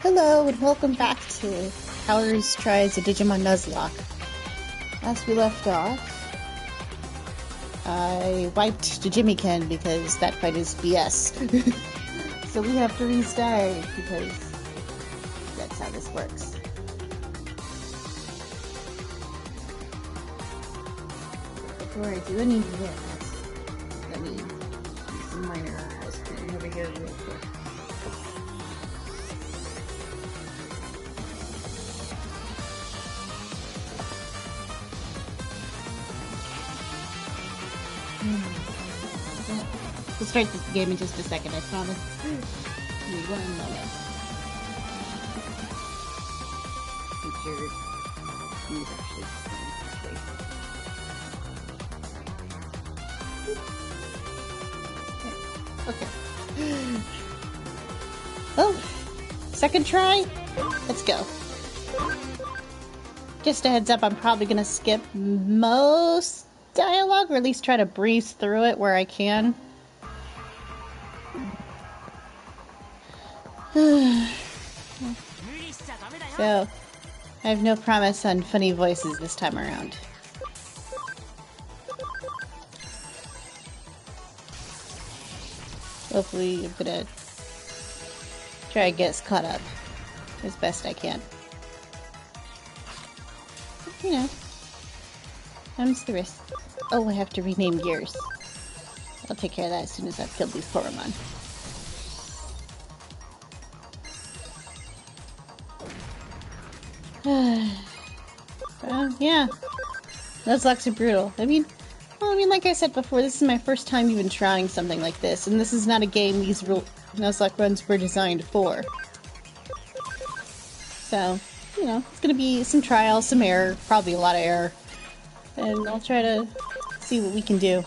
Hello and welcome back to Powers Tries a Digimon Nuzlocke. Last we left off, I wiped Digimon because that fight is BS. So we have to restart because that's how this works. Before I do any of this, let me do some minor housekeeping over here real quick. We'll start this game in just a second, I promise. Give me 1 moment. Make sure he's actually going this way. Okay. Oh, second try? Let's go. Just a heads up, I'm probably going to skip most dialogue, or at least try to breeze through it where I can. So, I have no promise on funny voices this time around. Hopefully, I'm gonna try to get us caught up as best I can. You know, comes the risk. Oh, I have to rename gears. I'll take care of that as soon as I've killed these Koromon. Yeah. Nuzlocke's are brutal. I mean, like I said before, this is my first time even trying something like this, and this is not a game these Nuzlocke runs were designed for. So, you know, it's gonna be some trial, some error, probably a lot of error, and I'll try to see what we can do.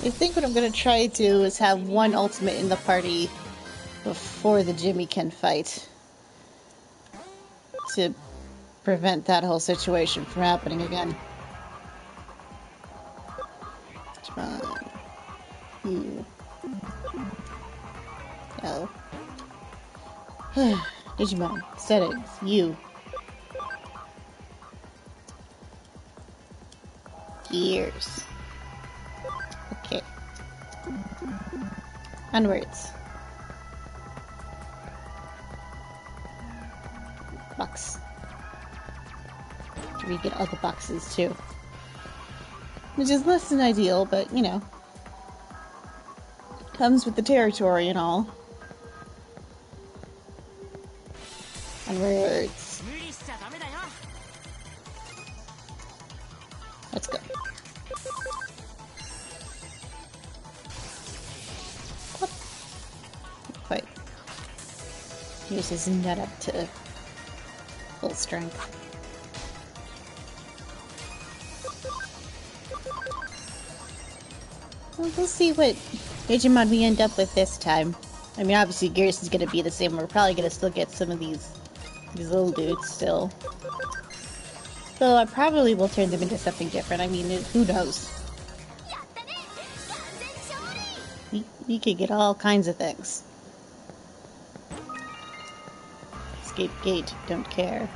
I think what I'm gonna try to do is have one ultimate in the party before the Digimon fight, to prevent that whole situation from happening again. Come on. You. No. Digimon. Settings. You. Gears. Okay. Onwards. Box. We get all the boxes too. Which is less than ideal, but you know. Comes with the territory and all. Onwards. Let's go. What? Quite. Yours is not up to full strength. Well, we'll see what Digimon we end up with this time. I mean, obviously Gears is gonna be the same. We're probably gonna still get some of these little dudes still. So I probably will turn them into something different. I mean, who knows? We could get all kinds of things. Escape gate, don't care.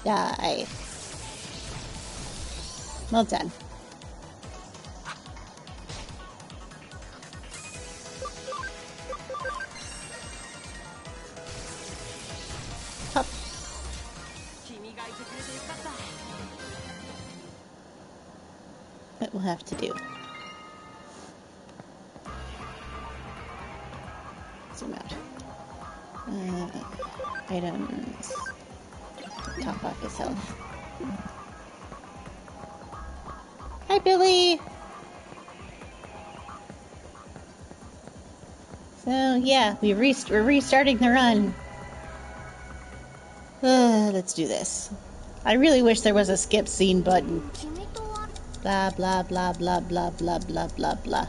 Die. Well done. Pop. What we'll have to do. Zoom out. Items. Top off his health. Hi, Billy! So, yeah, we're restarting the run. Let's do this. I really wish there was a skip scene button. Blah, blah, blah, blah, blah, blah, blah, blah, blah.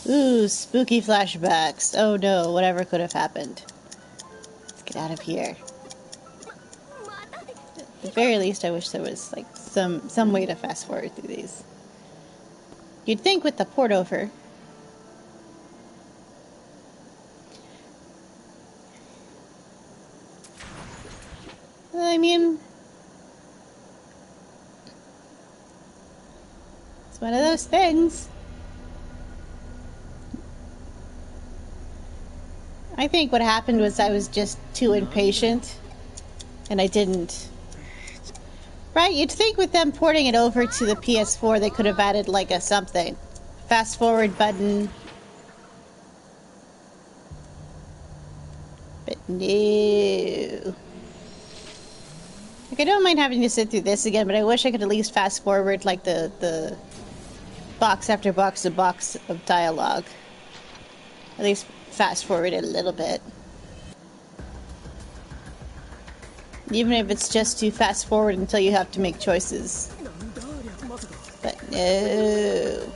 Ooh, spooky flashbacks. Oh no, whatever could have happened. Let's get out of here. At the very least, I wish there was like some way to fast forward through these. You'd think with the port over. I mean, it's one of those things. I think what happened was I was just too impatient, and I didn't. Right, you'd think with them porting it over to the PS4, they could have added like a something. Fast forward button. But no. Like, I don't mind having to sit through this again, but I wish I could at least fast forward like the box after box of dialogue. At least fast forward it a little bit. Even if it's just to fast forward until you have to make choices. But no.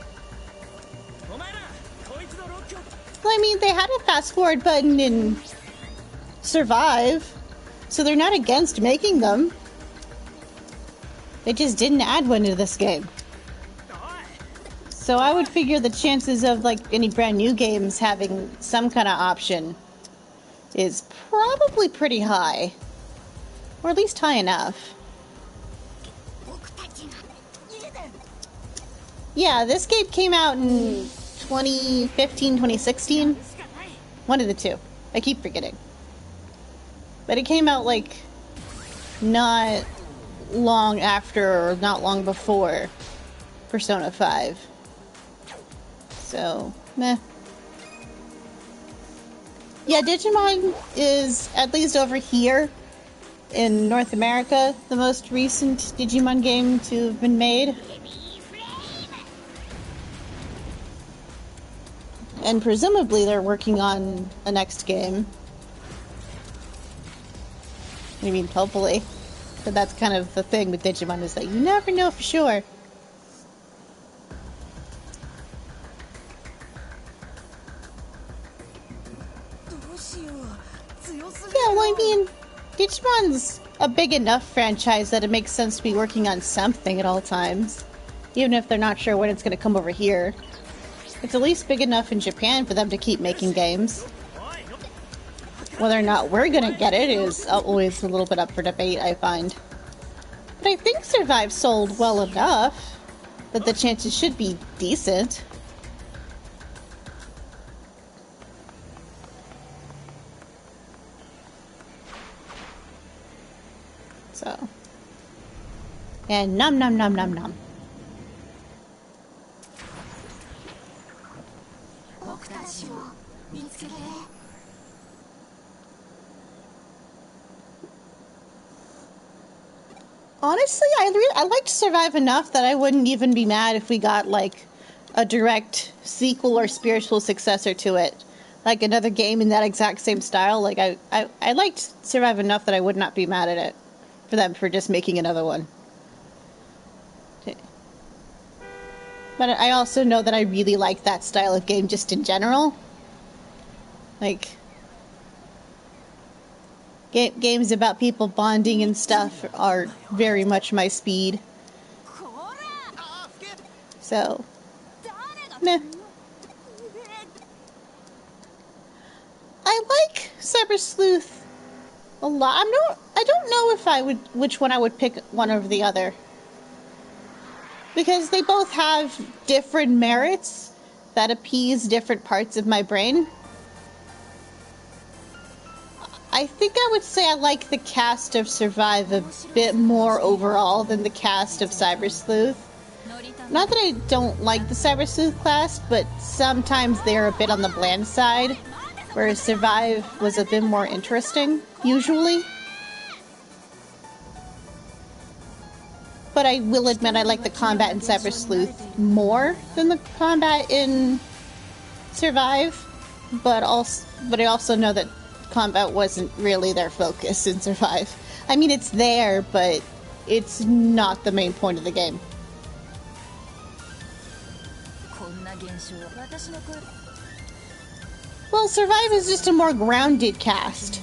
Well, I mean, they had a fast forward button in Survive, so they're not against making them. They just didn't add one to this game. So I would figure the chances of like any brand new games having some kind of option is probably pretty high. Or at least high enough. Yeah, this game came out in 2015, 2016. One of the two. I keep forgetting. But it came out like not long after or not long before Persona 5. So, meh. Yeah, Digimon is, at least over here in North America, the most recent Digimon game to have been made. And presumably they're working on a next game. I mean, hopefully. But that's kind of the thing with Digimon, is that you never know for sure. Yeah, well, I mean, Digimon's a big enough franchise that it makes sense to be working on something at all times. Even if they're not sure when it's going to come over here. It's at least big enough in Japan for them to keep making games. Whether or not we're going to get it is always a little bit up for debate, I find. But I think Survive sold well enough that the chances should be decent. So. And nom nom nom nom nom. Honestly, I liked Survive enough that I wouldn't even be mad if we got, like, a direct sequel or spiritual successor to it. Like, another game in that exact same style. Like, I liked Survive enough that I would not be mad at it. For them, for just making another one. But I also know that I really like that style of game just in general. Like... games about people bonding and stuff are very much my speed. So, meh. I like Cyber Sleuth a lot. I don't know if which one I would pick one over the other. Because they both have different merits that appease different parts of my brain. I think I would say I like the cast of Survive a bit more overall than the cast of Cyber Sleuth. Not that I don't like the Cyber Sleuth class, but sometimes they're a bit on the bland side, whereas Survive was a bit more interesting, usually. But I will admit I like the combat in Cyber Sleuth more than the combat in Survive, but I also know that combat wasn't really their focus in Survive. I mean, it's there, but it's not the main point of the game. Well, Survive is just a more grounded cast.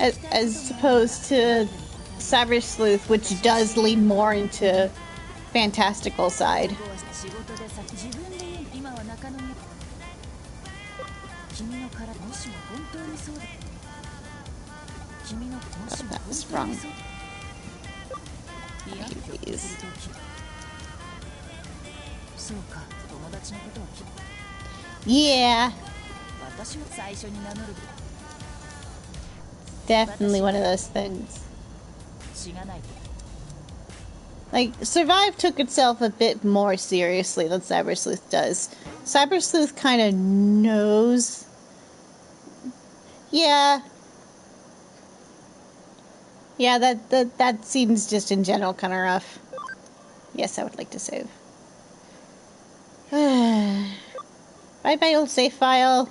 as opposed to Cyber Sleuth, which does lean more into fantastical side. Oh, that was wrong. Please. Yeah. Definitely one of those things. Like, Survive took itself a bit more seriously than Cyber Sleuth does. Cyber Sleuth kind of knows. Yeah. Yeah, that seems just in general kind of rough. Yes, I would like to save. Bye-bye, old save file.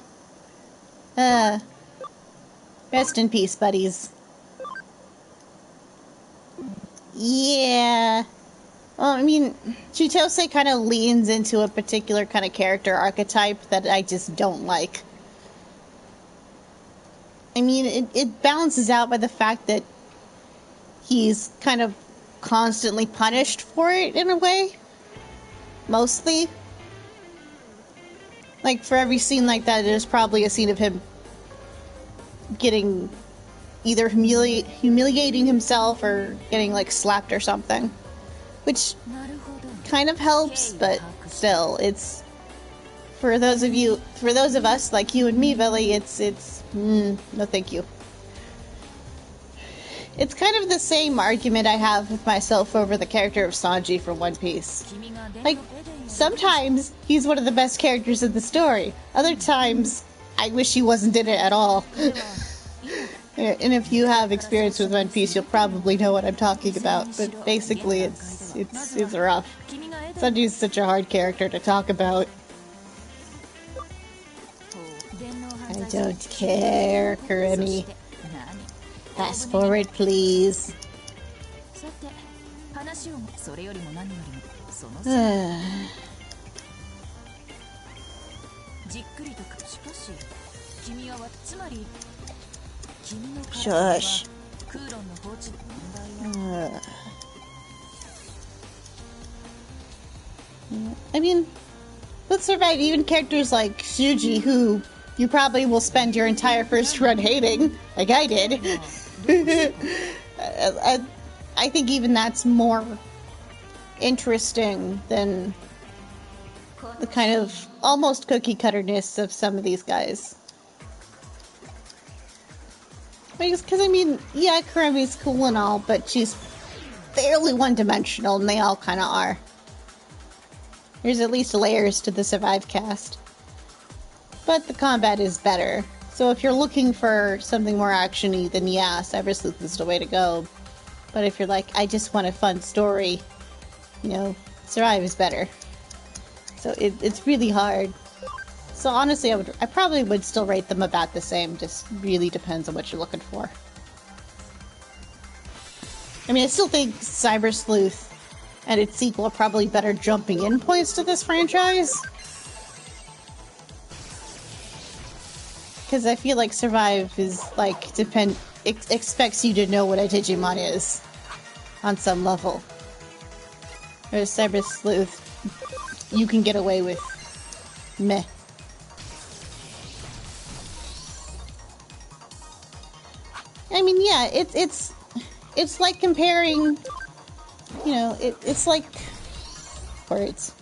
Rest in peace, buddies. Yeah. Well, I mean, Chitose kind of leans into a particular kind of character archetype that I just don't like. I mean, it balances out by the fact that he's kind of constantly punished for it, in a way. Mostly. Like, for every scene like that, there's probably a scene of him getting either humiliating himself or getting, like, slapped or something. Which kind of helps, but still, it's... For those of us, like you and me, Billy, it's no thank you. It's kind of the same argument I have with myself over the character of Sanji from One Piece. Like, sometimes he's one of the best characters in the story. Other times, I wish he wasn't in it at all. And if you have experience with One Piece, you'll probably know what I'm talking about. But basically, it's rough. Sanji's such a hard character to talk about. I don't care, Kuremi. Fast forward, please. Shush. I mean, with Survive, even characters like Shuji, who you probably will spend your entire first run hating, like I did. I think even that's more interesting than the kind of almost cookie-cutterness of some of these guys. Because, I mean, yeah, Kuremi's cool and all, but she's fairly one-dimensional, and they all kind of are. There's at least layers to the Survive cast. But the combat is better. So if you're looking for something more action-y, then yeah, Cyber Sleuth is the way to go. But if you're like, I just want a fun story, you know, Survive is better. So it's really hard. So honestly, I probably would still rate them about the same, just really depends on what you're looking for. I mean, I still think Cyber Sleuth and its sequel are probably better jumping in points to this franchise. Because I feel like Survive is, like, expects you to know what a Digimon is. On some level. Whereas Cyber Sleuth, you can get away with meh. I mean, yeah, it's like comparing, you know, it's like words.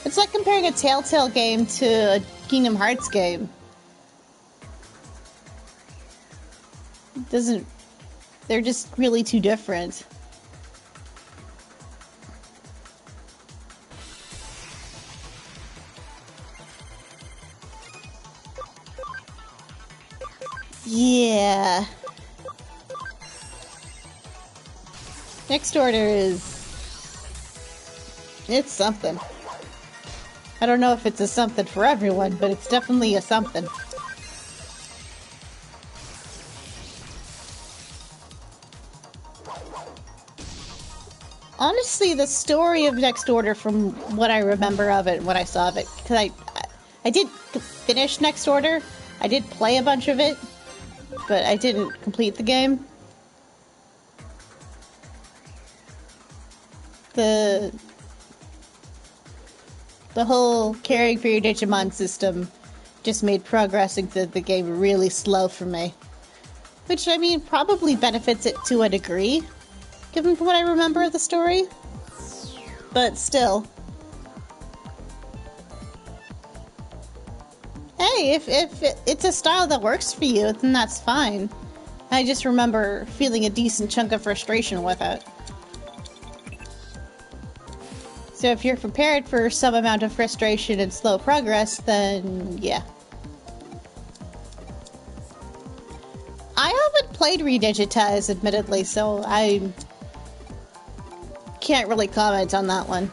It's like comparing a Telltale game to a Kingdom Hearts game. It doesn't. They're just really too different. Yeah. Next order is... it's something. I don't know if it's a something for everyone, but it's definitely a something. Honestly, the story of Next Order, from what I remember of it and what I saw of it, because I did finish Next Order. I did play a bunch of it. but I didn't complete the game. The whole caring for your Digimon system just made progressing through the game really slow for me. Which, I mean, probably benefits it to a degree, given what I remember of the story. But still. Hey, if it's a style that works for you, then that's fine. I just remember feeling a decent chunk of frustration with it. So if you're prepared for some amount of frustration and slow progress, then yeah. I haven't played Redigitize, admittedly, so I can't really comment on that one.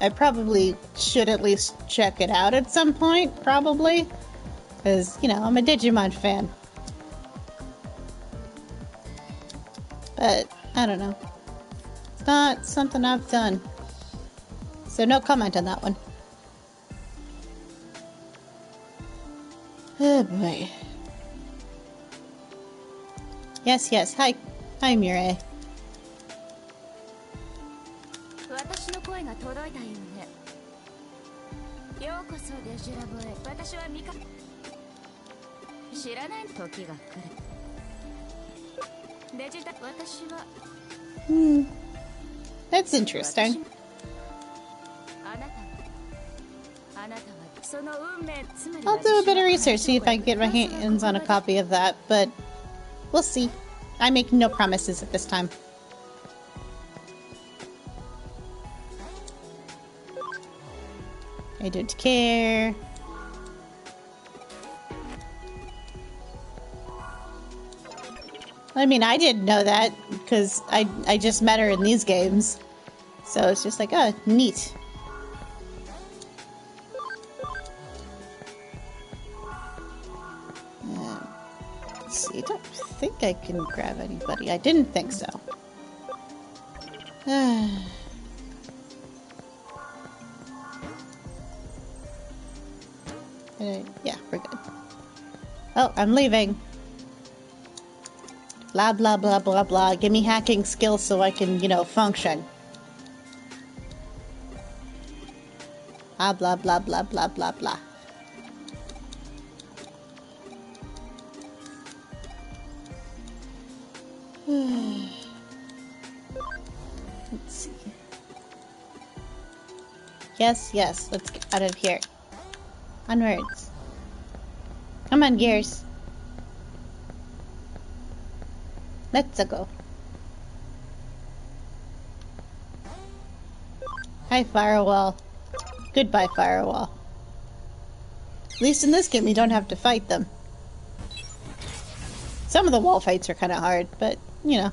I probably should at least check it out at some point, probably. Because, you know, I'm a Digimon fan. But, I don't know. It's not something I've done. So no comment on that one. Oh boy. Yes, yes. Hi. Hi, Mireille. That's interesting. I'll do a bit of research, see if I can get my hands on a copy of that, but we'll see. I make no promises at this time. I don't care. I mean, I didn't know that, because I just met her in these games. So it's just like, oh, neat. Let's see, I don't think I can grab anybody. I didn't think so. Yeah, we're good. Oh, I'm leaving. Blah, blah, blah, blah, blah. Give me hacking skills so I can, you know, function. Blah, blah, blah, blah, blah, blah, blah. Let's see. Yes, yes, let's get out of here. Onwards. Come on, Gears. Let's go. Hi, Firewall. Goodbye, Firewall. At least in this game, you don't have to fight them. Some of the wall fights are kind of hard, but, you know.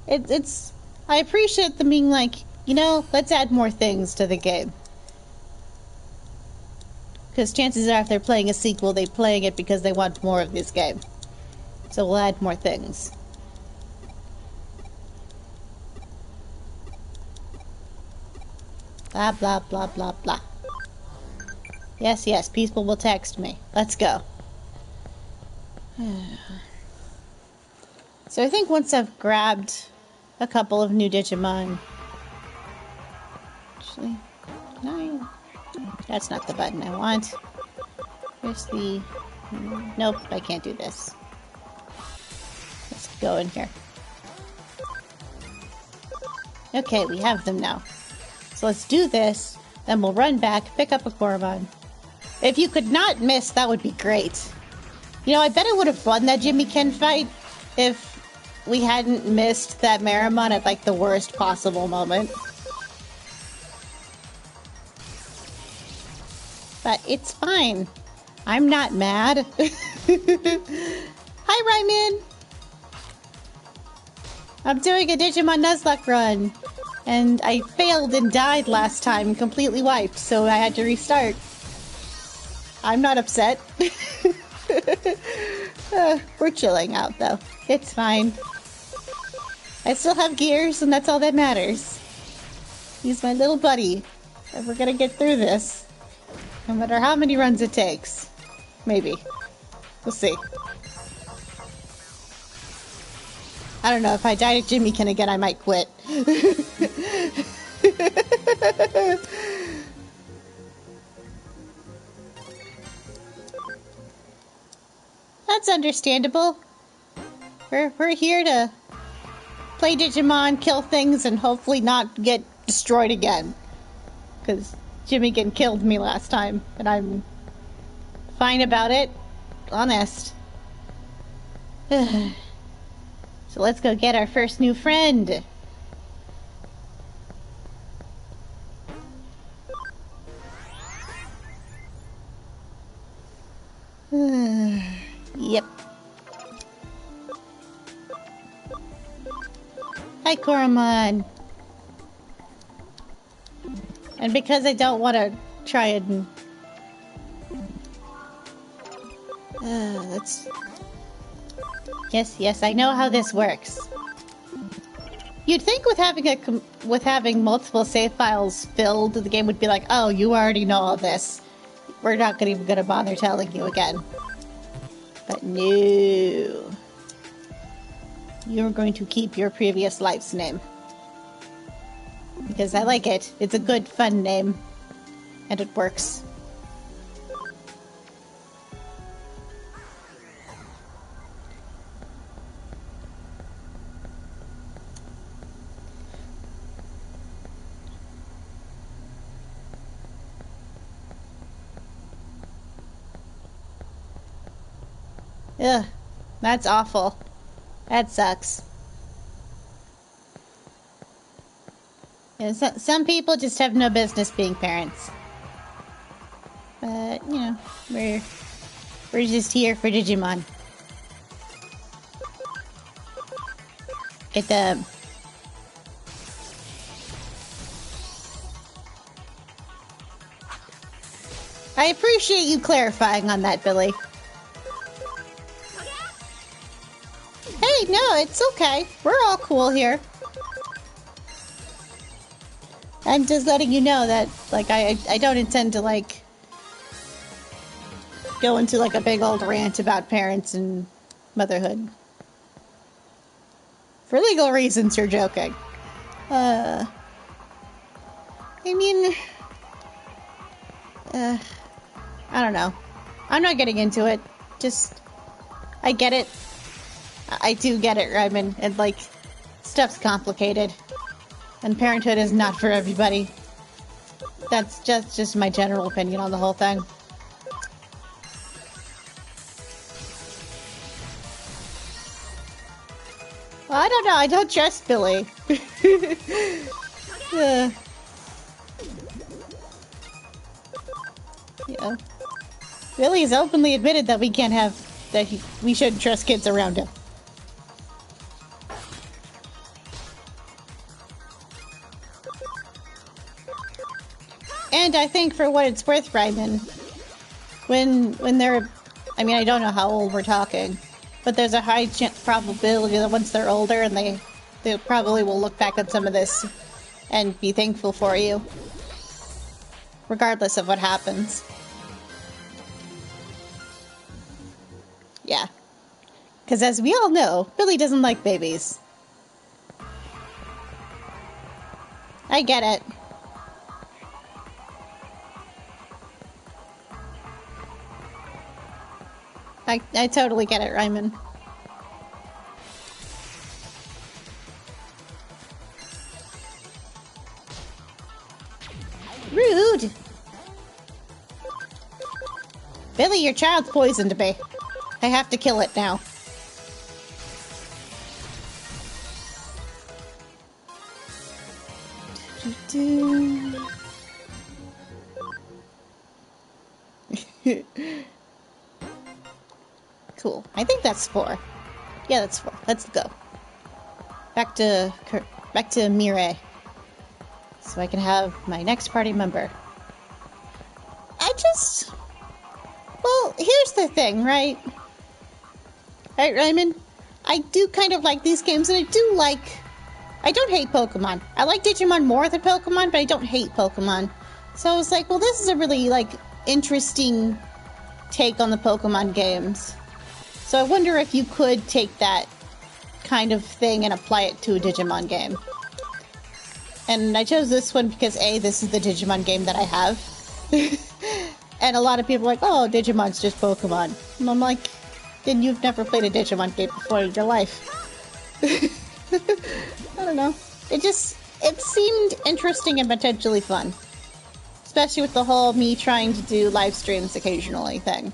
It's... I appreciate them being like, you know, let's add more things to the game. Because chances are if they're playing a sequel, they're playing it because they want more of this game. So we'll add more things. Blah, blah, blah, blah, blah. Yes, yes, people will text me. Let's go. So I think once I've grabbed a couple of new Digimon... Actually, can I... That's not the button I want. Where's the... Nope, I can't do this. Let's go in here. Okay, we have them now. So let's do this, then we'll run back, pick up a Koromon. If you could not miss, that would be great. You know, I bet I would have won that Jimmy Ken fight if we hadn't missed that Marimon at, like, the worst possible moment. But it's fine. I'm not mad. Hi, Ryman! I'm doing a Digimon Nuzlocke run. And I failed and died last time and completely wiped, so I had to restart. I'm not upset. We're chilling out, though. It's fine. I still have Gears, and that's all that matters. He's my little buddy. And we're gonna get through this. No matter how many runs it takes. Maybe. We'll see. I don't know, if I die to Jimmykin again, I might quit. That's understandable. We're here to play Digimon, kill things, and hopefully not get destroyed again. Because Jimmykin killed me last time, and I'm fine about it. Honest. So let's go get our first new friend. Yep. Hi, Koromon. And because I don't want to try and... let's... Yes, I know how this works. You'd think with having multiple save files filled, the game would be like, oh, you already know all this. We're not even gonna bother telling you again. But no. You're going to keep your previous life's name. Because I like it. It's a good, fun name. And it works. Ugh, that's awful. That sucks. Yeah, some people just have no business being parents. But, you know, we're just here for Digimon. Get them. I appreciate you clarifying on that, Billy. Hey, no, it's okay. We're all cool here. I'm just letting you know that, like, I don't intend to, like, go into, like, a big old rant about parents and motherhood. For legal reasons, you're joking. I mean... I don't know. I'm not getting into it. Just... I get it. I do get it, Ryman. And, like, stuff's complicated. And parenthood is not for everybody. That's just my general opinion on the whole thing. Well, I don't know. I don't trust Billy. Yeah. Billy's openly admitted that we can't have... we shouldn't trust kids around him. And I think for what it's worth, Ryman, when they're... I mean, I don't know how old we're talking, but there's a high probability that once they're older and they probably will look back at some of this and be thankful for you. Regardless of what happens. Yeah. Because as we all know, Billy doesn't like babies. I get it. I totally get it, Ryman. Rude! Billy, your child's poisoned me. I have to kill it now. Cool. I think that's 4. Yeah, that's 4. Let's go. Back to Mirai. So I can have my next party member. Well, here's the thing, right? Right, Ryman? I do kind of like these games, and I don't hate Pokemon. I like Digimon more than Pokemon, but I don't hate Pokemon. So I was like, well, this is a really, like, interesting take on the Pokemon games. So I wonder if you could take that kind of thing and apply it to a Digimon game. And I chose this one because A, this is the Digimon game that I have. And a lot of people are like, oh, Digimon's just Pokemon. And I'm like, then you've never played a Digimon game before in your life. I don't know. It seemed interesting and potentially fun. Especially with the whole me trying to do live streams occasionally thing.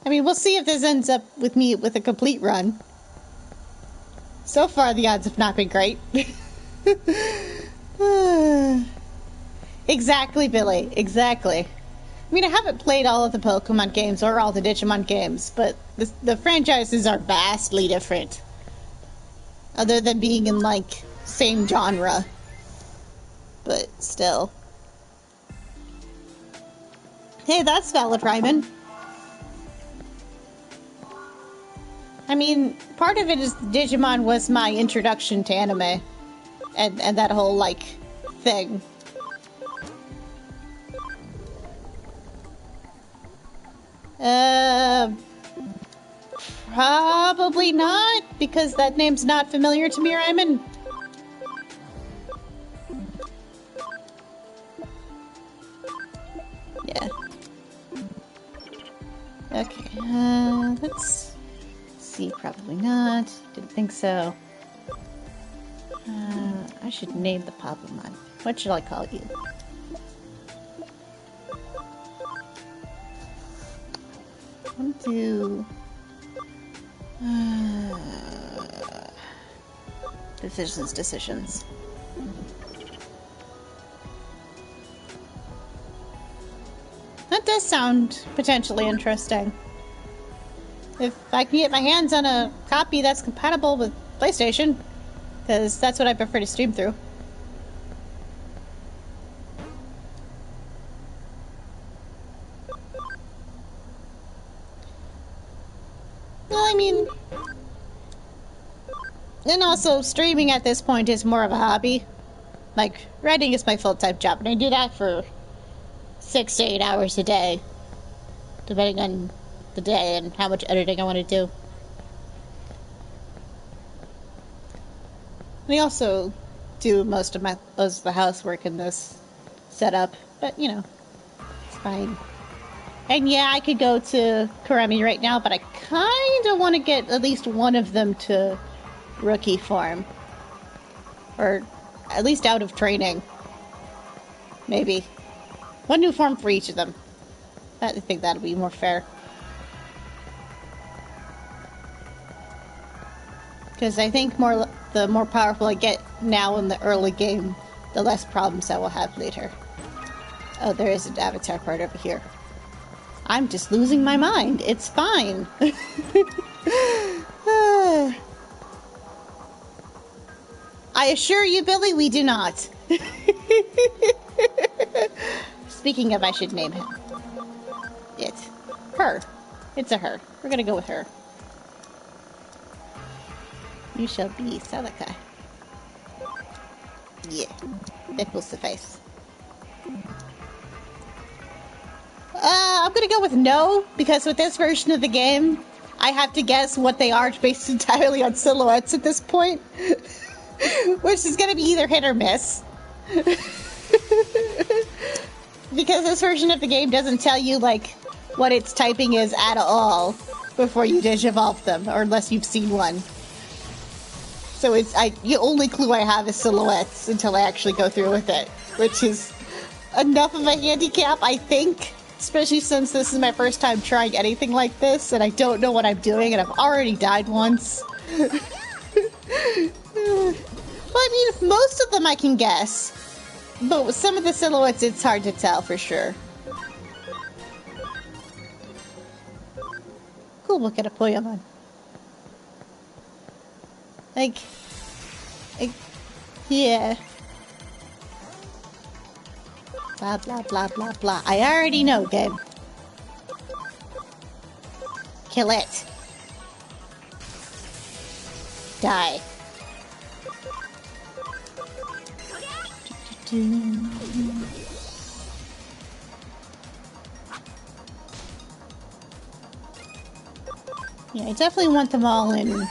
I mean, we'll see if this ends up with me with a complete run. So far, the odds have not been great. Exactly, Billy. Exactly. I mean, I haven't played all of the Pokemon games or all the Digimon games, but the franchises are vastly different. Other than being in, like, same genre. But still. Hey, that's valid, Ryman. I mean, part of it is Digimon was my introduction to anime. And that whole, like, thing. Probably not, because that name's not familiar to me, Ryman. Yeah. Okay, let's see, probably not. Didn't think so. I should name the Pokemon. What should I call you? I'm gonna do... decisions. That does sound potentially interesting. If I can get my hands on a copy that's compatible with PlayStation, because that's what I prefer to stream through. Well, I mean... And also, streaming at this point is more of a hobby. Like, writing is my full-time job, and I do that for 6 to 8 hours a day. Depending on the day and how much editing I want to do. I also do most of the housework in this setup, but, you know, it's fine. And yeah, I could go to Karemi right now, but I kind of want to get at least one of them to rookie form. Or at least out of training. Maybe. One new form for each of them. I think that'd be more fair. Because I think the more powerful I get now in the early game, the less problems I will have later. Oh, there is an avatar part over here. I'm just losing my mind. It's fine. I assure you, Billy, we do not. Speaking of, I should name him. It's her. It's a her. We're gonna go with her. You shall be Salaka. Yeah, that will suffice. I'm gonna go with no, because with this version of the game, I have to guess what they are based entirely on silhouettes at this point. Which is gonna be either hit or miss. Because this version of the game doesn't tell you, like, what its typing is at all before you digivolve them, or unless you've seen one. So the only clue I have is silhouettes until I actually go through with it, which is enough of a handicap, I think. Especially since this is my first time trying anything like this, and I don't know what I'm doing, and I've already died once. Well, I mean, most of them I can guess. But with some of the silhouettes, it's hard to tell for sure. Cool, look at a Poyamon. Like, yeah. Blah, blah, blah, blah, blah. I already know, game. Kill it. Die. Yeah, I definitely want them all in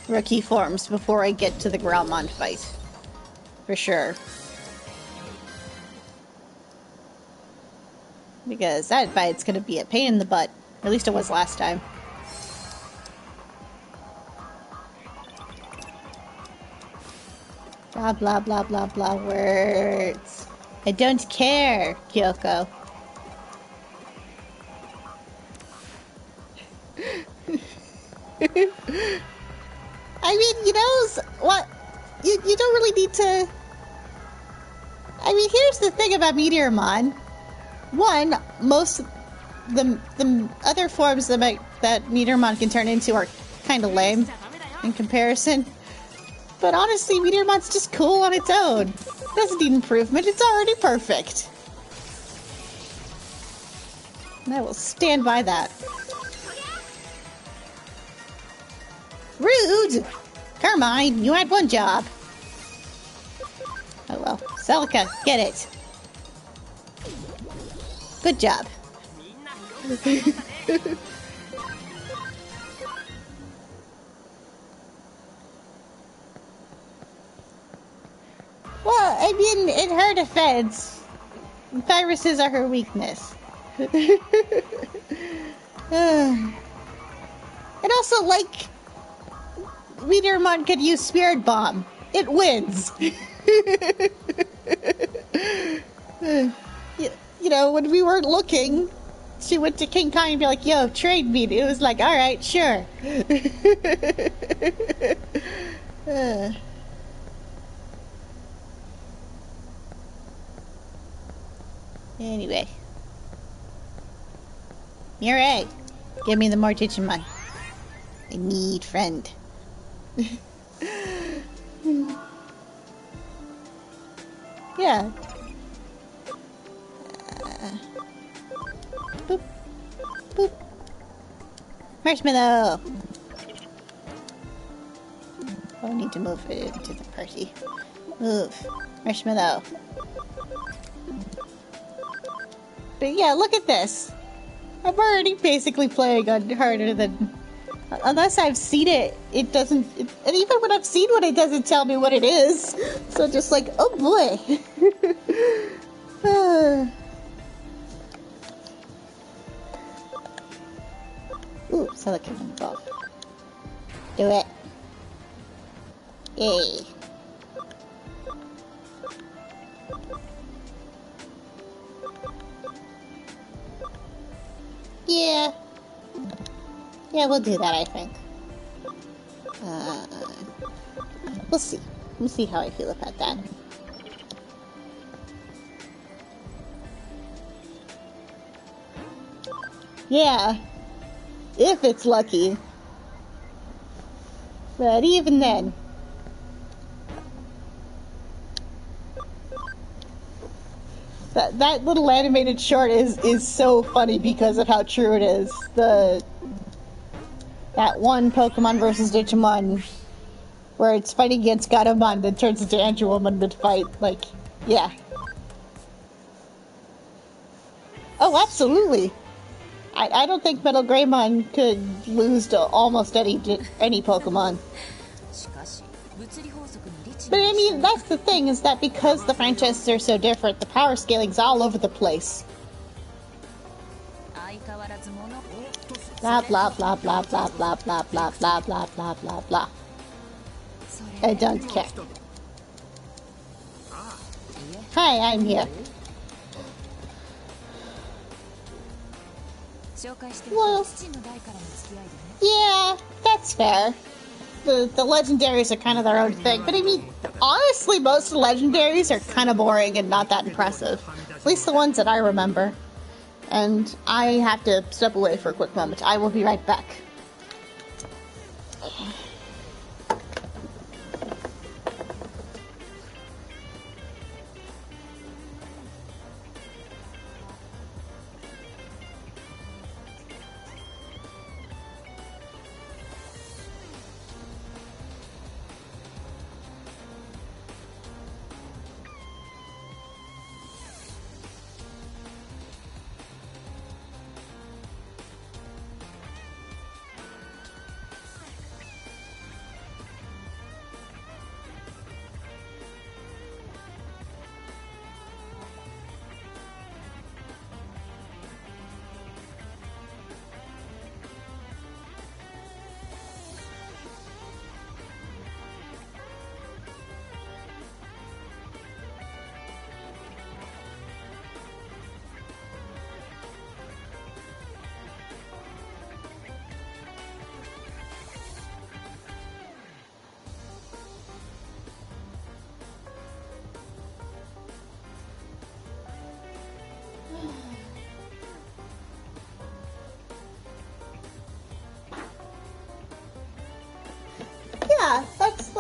rookie forms before I get to the Growlmon fight. For sure. Because that fight's gonna be a pain in the butt. At least it was last time. Blah blah blah blah blah words. I don't care, Kyoko. I mean, you know, what? You don't really need to... I mean, here's the thing about Meteormon. One, most... The other forms that Meteormon can turn into are kind of lame in comparison. But honestly, Meteormon's just cool on its own. It doesn't need improvement, it's already perfect. And I will stand by that. Rude! Carmine, you had one job. Oh well. Celica, get it. Good job. Well, I mean, in her defense, viruses are her weakness. And also, like, Meteormon could use Spirit Bomb. It wins. You know, when we weren't looking, she went to King Kong and be like, yo, trade me. It was like, alright, sure. Anyway. Mirai, give me the more Digimon. I need friend. Yeah. Boop. Boop. Marshmallow! Oh, I need to move it into the party. Move. Marshmallow. But yeah, look at this. I'm already basically playing on harder than... Unless I've seen it, it doesn't... and even when I've seen one, it doesn't tell me what it is. So just like, oh boy. Ooh, silicon involved. Do it. Yay. Yeah. Yeah, we'll do that, I think. We'll see. We'll see how I feel about that. Yeah. If it's lucky. But even then. That little animated short is so funny because of how true it is. That one Pokemon versus Digimon where it's fighting against Gatomon that turns into Angewomon mid-fight. Like, yeah. Oh, absolutely. I don't think Metal Greymon could lose to almost any Pokemon. But I mean, that's the thing, is that because the franchises are so different, the power scaling's all over the place. Blah blah blah blah blah blah blah blah blah blah blah blah blah. I don't care. Hi, I'm here. Well, yeah, that's fair. The legendaries are kind of their own thing, but I mean, honestly, most of the legendaries are kind of boring and not that impressive. At least the ones that I remember. And I have to step away for a quick moment. I will be right back.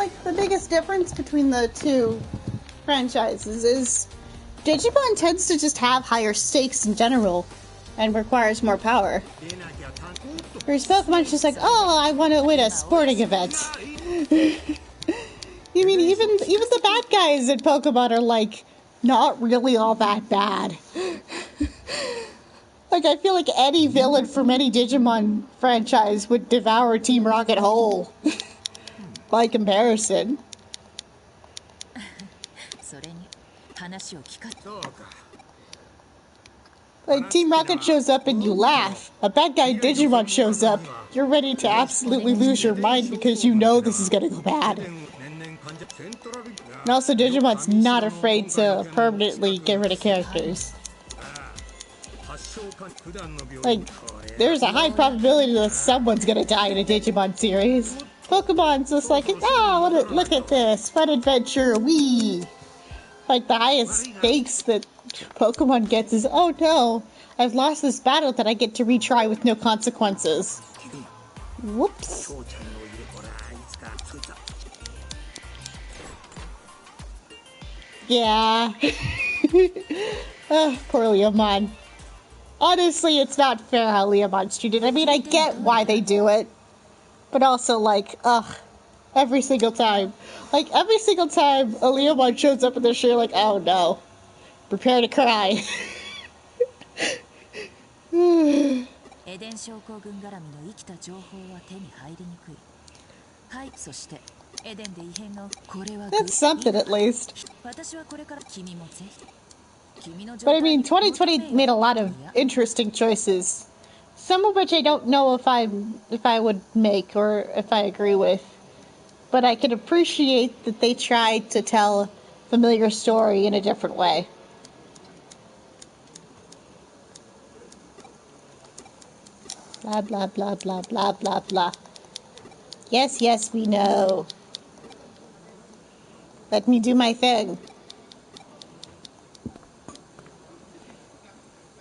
like the biggest difference between the two franchises is Digimon tends to just have higher stakes in general and requires more power. Whereas Pokemon's just like, oh, I want to win a sporting event. You mean even the bad guys in Pokemon are like not really all that bad. Like, I feel like any villain from any Digimon franchise would devour Team Rocket whole. By comparison. Like, Team Rocket shows up and you laugh. A bad guy Digimon shows up, you're ready to absolutely lose your mind because you know this is gonna go bad. And also, Digimon's not afraid to permanently get rid of characters. Like, there's a high probability that someone's gonna die in a Digimon series. Pokemon's just like, oh, look at this, fun adventure, wee! Like, the highest stakes that Pokemon gets is, oh no, I've lost this battle that I get to retry with no consequences. Whoops. Yeah. Poor Leomon. Honestly, it's not fair how Leomon's treated. I mean, I get why they do it. But also, like, every single time. Like, every single time a Leomon shows up in the show, you're like, oh no. Prepare to cry. That's something, at least. But I mean, 2020 made a lot of interesting choices. Some of which I don't know if I would make or if I agree with. But I can appreciate that they tried to tell a familiar story in a different way. Blah, blah, blah, blah, blah, blah, blah. Yes, yes, we know. Let me do my thing.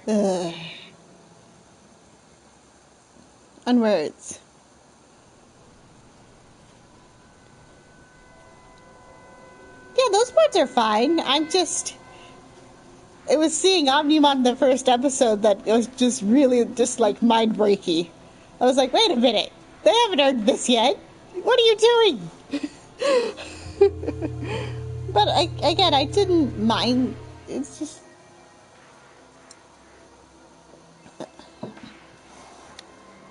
Ugh. Onwards. Yeah, those parts are fine. It was seeing Omnimon in the first episode that it was just really just like mind-breaky. I was like, wait a minute. They haven't earned this yet. What are you doing? But again, I didn't mind. It's just...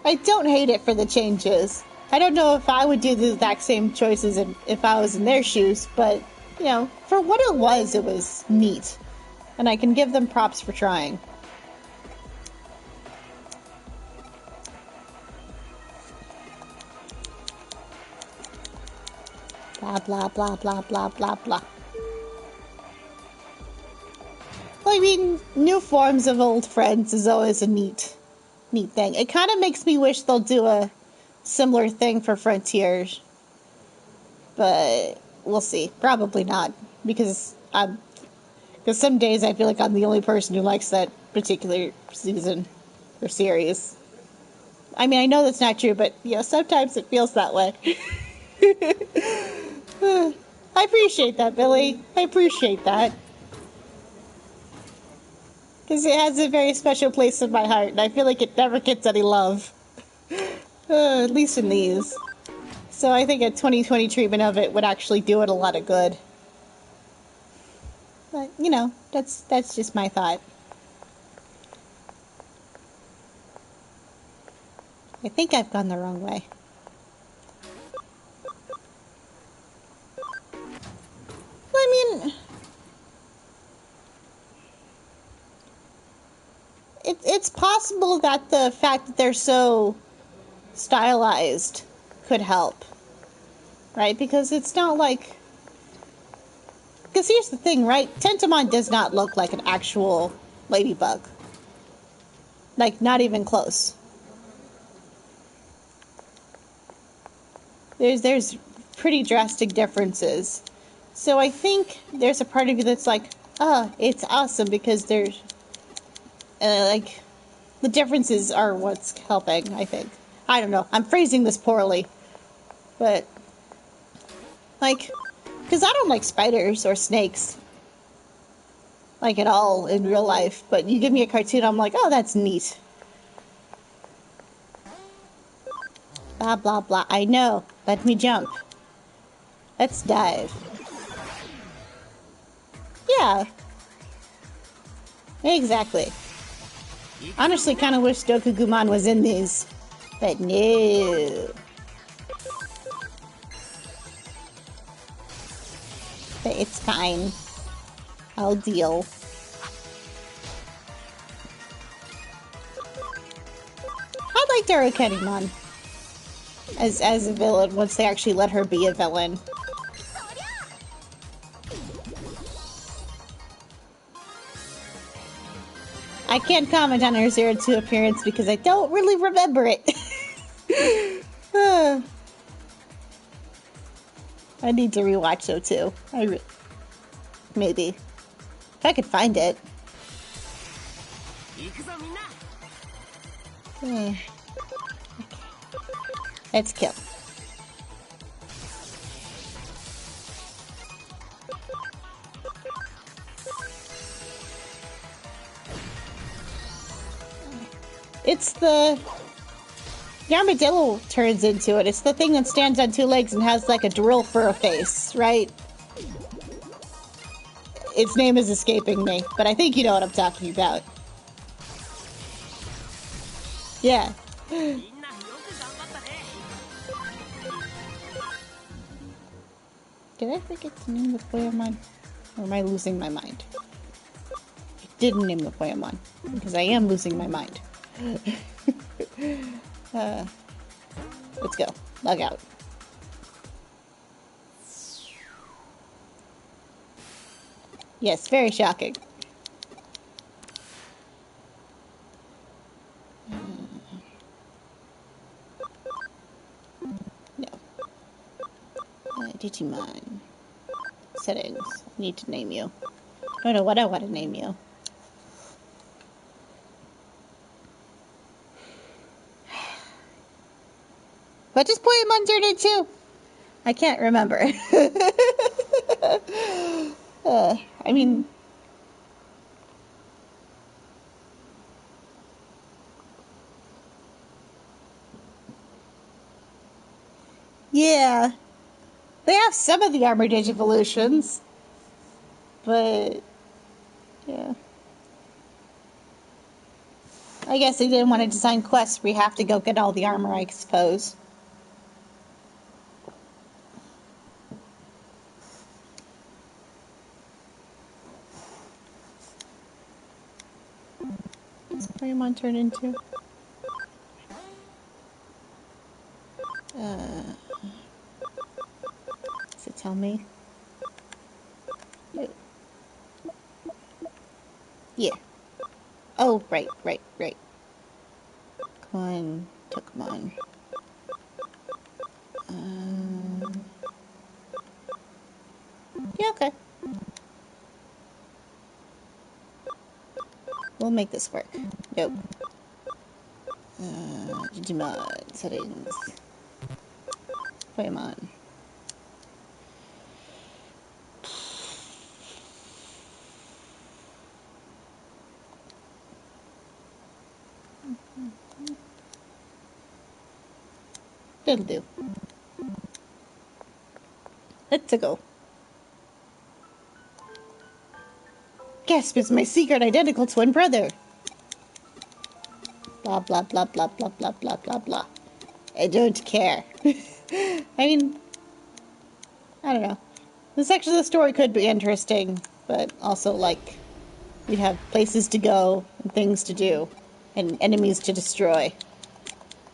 I don't hate it for the changes. I don't know if I would do the exact same choices if I was in their shoes, but, you know, for what it was neat. And I can give them props for trying. Blah, blah, blah, blah, blah, blah, blah. Well, I mean, new forms of old friends is always a neat thing. It kind of makes me wish they'll do a similar thing for Frontiers. But we'll see. Probably not. Because some days I feel like I'm the only person who likes that particular season or series. I mean, I know that's not true, but, you know, sometimes it feels that way. I appreciate that, Billy. I appreciate that. Because it has a very special place in my heart, and I feel like it never gets any love. At least in these. So I think a 2020 treatment of it would actually do it a lot of good. But, you know, that's just my thought. I think I've gone the wrong way. I mean... It's possible that the fact that they're so stylized could help. Right? Because it's not like... Because here's the thing, right? Tentomon does not look like an actual ladybug. Like, not even close. There's pretty drastic differences. So I think there's a part of you that's like, oh, it's awesome because there's... like, the differences are what's helping, I think. I don't know. I'm phrasing this poorly. But Like, because I don't like spiders or snakes. Like, at all in real life. But you give me a cartoon, I'm like, oh, that's neat. Blah, blah, blah. I know. Let me jump. Let's dive. Yeah. Exactly. Honestly, kind of wish Dokugumon was in these. But no. But it's fine. I'll deal. I liked Arukenimon as a villain once they actually let her be a villain. I can't comment on her 02 appearance because I don't really remember it. I need to rewatch 02. Maybe. If I could find it. Okay. Let's kill. It's the armadillo turns into it. It's the thing that stands on two legs and has like a drill for a face, right? Its name is escaping me, but I think you know what I'm talking about. Yeah. Did I forget to name the Poyamon? Or am I losing my mind? I didn't name the Poyamon, because I am losing my mind. Let's go. Log out. Yes, very shocking. No. Digimon. Settings. Need to name you. I don't know what I want to name you. What does Poyamon turn into? I can't remember. I mean... Yeah. They have some of the Armor Digivolutions. But... yeah. I guess they didn't want to design quests where you have to go get all the armor, I suppose. What's Poyamon turn into? Does it tell me? Yeah. Oh, right. Come on, Tokumon. Yeah, okay. We'll make this work. Nope. Digimon settings. Poyamon. It'll do. Let's go. Gasp is my secret identical twin brother. Blah, blah, blah, blah, blah, blah, blah, blah, blah. I don't care. I mean, I don't know. This section of the story could be interesting, but also, like, we'd have places to go and things to do and enemies to destroy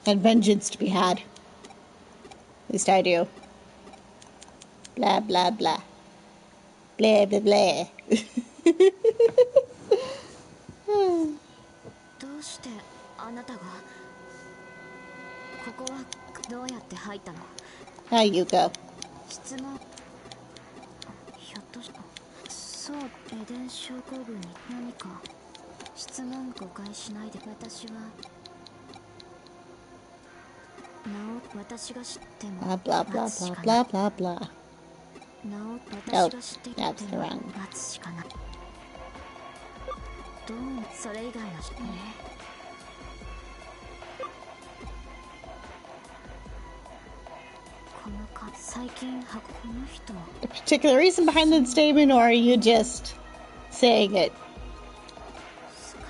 and vengeance to be had. At least I do. Blah, blah, blah. Blah, blah, blah. どうしてあなたがここはどうやって入ったの Now you go. 質問ひょっとしてそうエデン症候群に何か質問誤解しないで私はなお私が知っても Blah, blah, blah, blah, blah, blah, blah. Oh, that's the wrong. 待つしかない。どうそれ以外のね。このか最近この人。A particular reason behind the statement, or are you just saying it?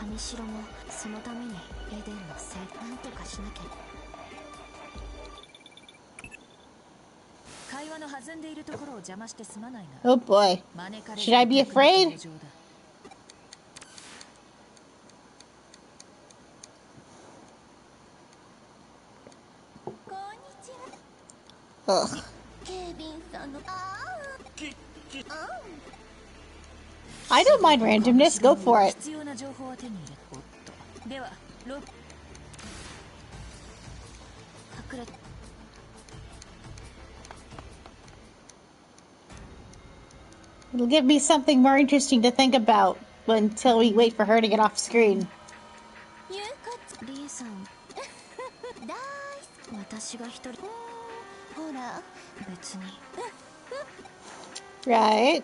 上白もそのためにエデンのせいなんとかしなきゃ。会話の弾んでいるところを邪魔してすまないな。 Oh boy. Should I be afraid? Ugh. I don't mind randomness, go for it. It'll give me something more interesting to think about until we wait for her to get off screen. Right.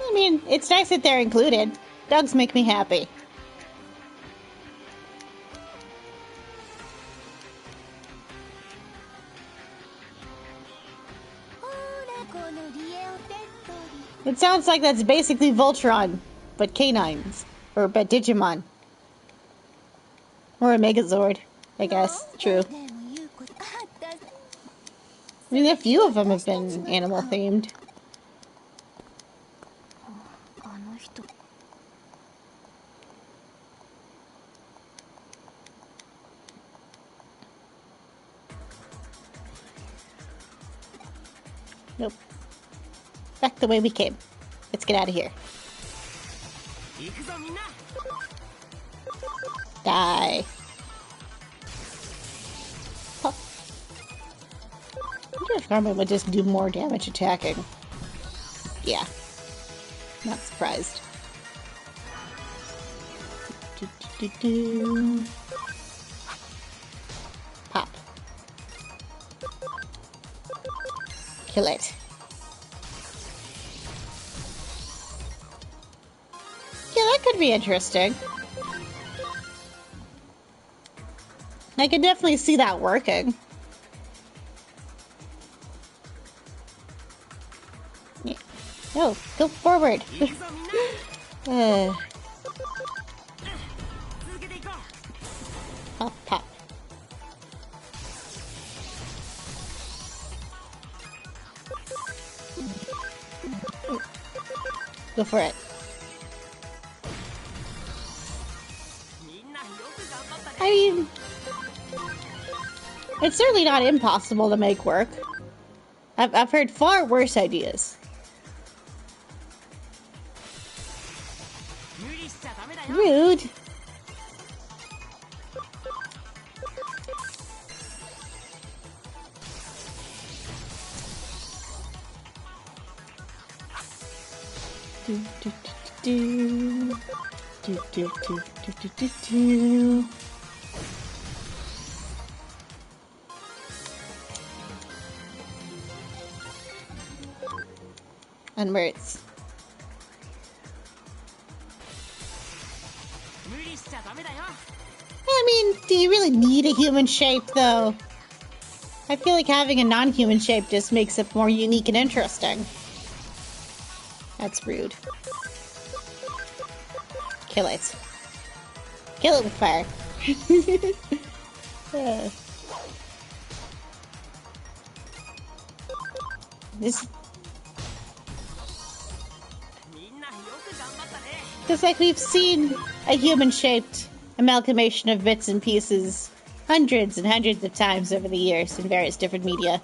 I mean, it's nice that they're included. Dogs make me happy. It sounds like that's basically Voltron, but canines. Or but Digimon. Or a Megazord, I guess. True. I mean, a few of them have been animal-themed. Nope. Back the way we came. Let's get out of here. Die. Pop. I wonder if Garmin would just do more damage attacking. Yeah. Not surprised. Pop. Kill it. Yeah, that could be interesting. I could definitely see that working. Yeah. No, go forward. Pop, pop. Go for it. I mean, it's certainly not impossible to make work. I've heard far worse ideas. Rude. Do, do, do, do, do, do, do, do, do, do. And words. I mean, do you really need a human shape, though? I feel like having a non-human shape just makes it more unique and interesting. That's rude. Kill it. Kill it with fire. This... Just like we've seen a human-shaped amalgamation of bits and pieces hundreds and hundreds of times over the years in various different media.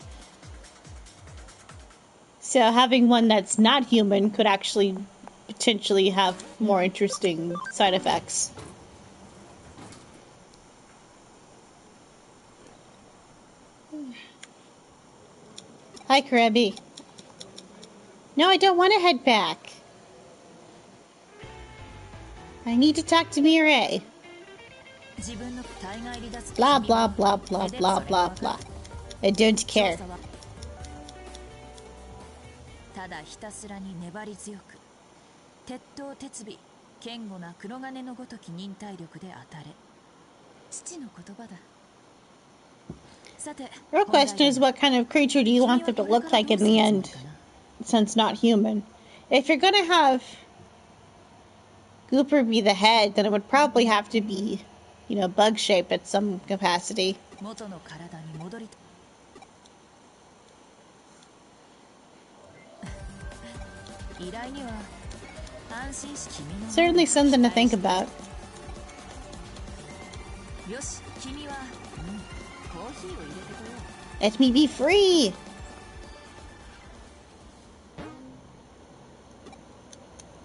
So having one that's not human could actually potentially have more interesting side effects. Hi, Krabby. No, I don't want to head back. I need to talk to Mireille. Blah, blah, blah, blah, blah, blah, blah. I don't care. ただひたすらに粘り強く鉄頭鉄尾堅固な黒金のごとき忍耐力で当たれ父の言葉だ Real question is, what kind of creature do you want them to look like in the end, since not human? If you're gonna have Gooper be the head, then it would probably have to be, you know, bug-shaped at some capacity. Certainly something to think about. Let me be free!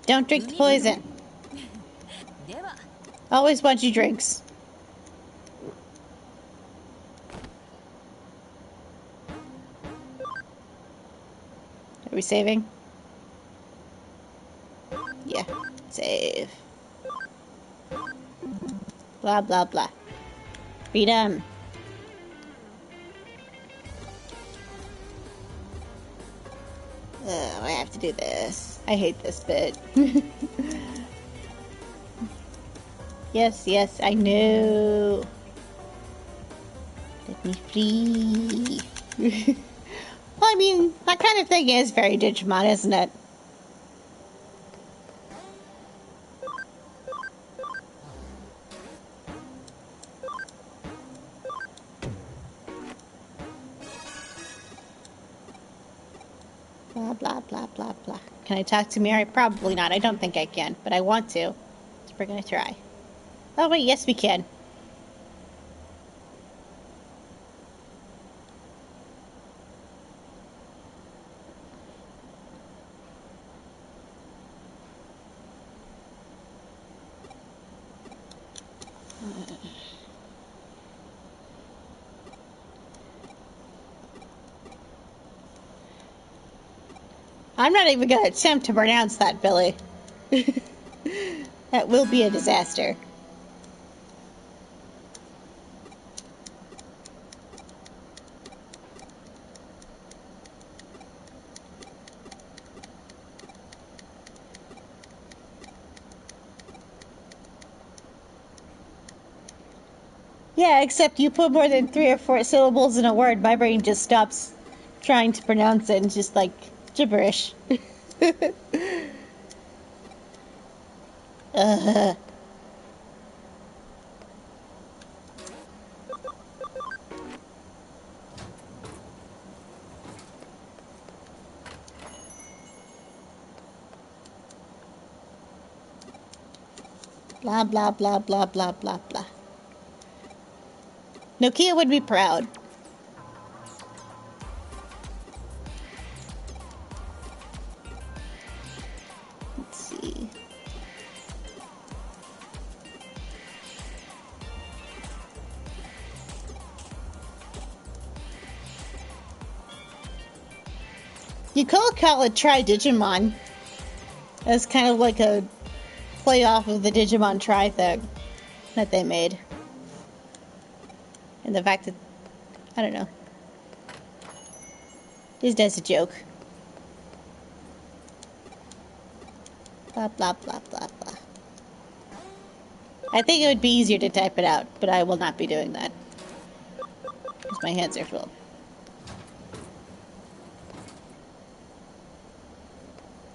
Don't drink the poison. Always want you drinks. Are we saving? Yeah. Save. Blah, blah, blah. Freedom. I have to do this. I hate this bit. Yes, yes, I know. Let me free. Well, I mean, that kind of thing is very Digimon, isn't it? Blah, blah, blah, blah, blah. Can I talk to Mary? Probably not. I don't think I can, but I want to. So we're gonna try. Oh, wait, yes, we can. I'm not even gonna attempt to pronounce that, Billy. That will be a disaster. Yeah, except you put more than 3 or 4 syllables in a word, my brain just stops trying to pronounce it and just like gibberish. Blah, blah, blah, blah, blah, blah, blah. Nokia would be proud. Let's see. You could call it Try Digimon. As kind of like a play off of the Digimon Try thing that they made. And the fact that, I don't know. Just as a joke. Blah, blah, blah, blah, blah. I think it would be easier to type it out, but I will not be doing that. Because my hands are full.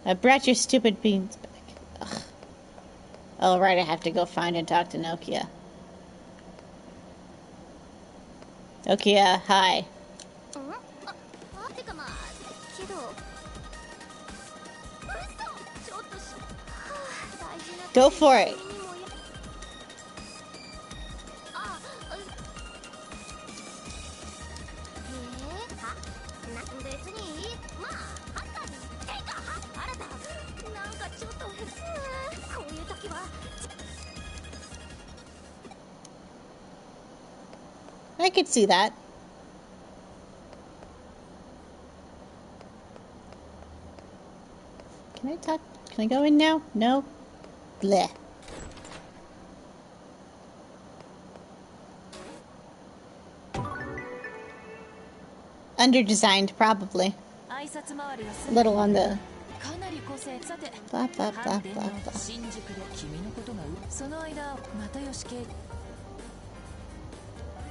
I brought your stupid beans back. Ugh. Oh, right, I have to go find and talk to Nokia. Nokia, hi. Go for it. I could see that. Can I talk? Can I go in now? No? Bleh. Underdesigned, probably. A little on the... blah, blah, blah, blah, blah.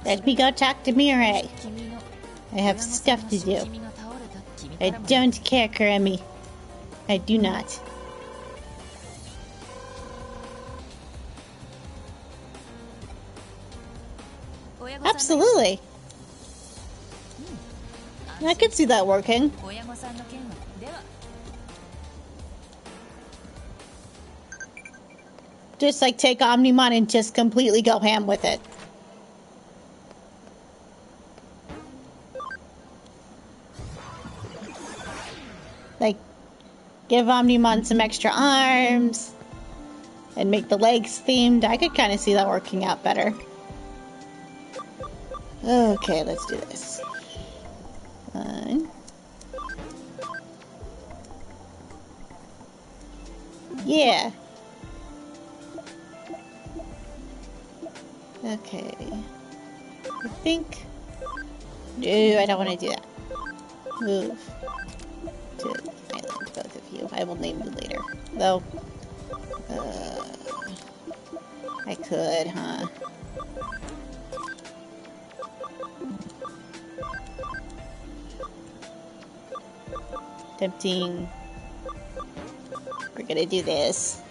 Let me go talk to Mirai. I have stuff to do. I don't care, Kuremi. I do not. Absolutely. I could see that working. Just like take Omnimon and just completely go ham with it. Like, give Omnimon some extra arms and make the legs themed. I could kind of see that working out better. Okay, let's do this. Fine. Yeah. Okay. I think... No, I don't want to do that. Move to island, both of you. I will name you later. Though, I could, huh? Tempting. We're gonna do this.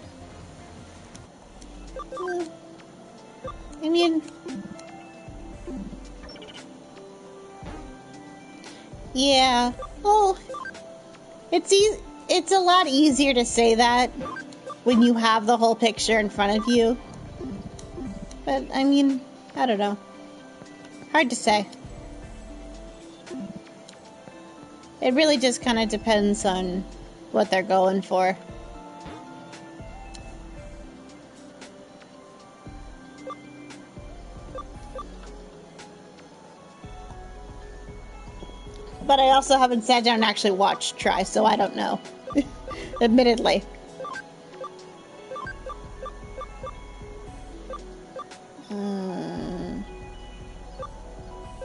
I mean... yeah. Well, it's a lot easier to say that when you have the whole picture in front of you. But, I mean, I don't know. Hard to say. It really just kind of depends on what they're going for. But I also haven't sat down and actually watched Try, so I don't know. Admittedly.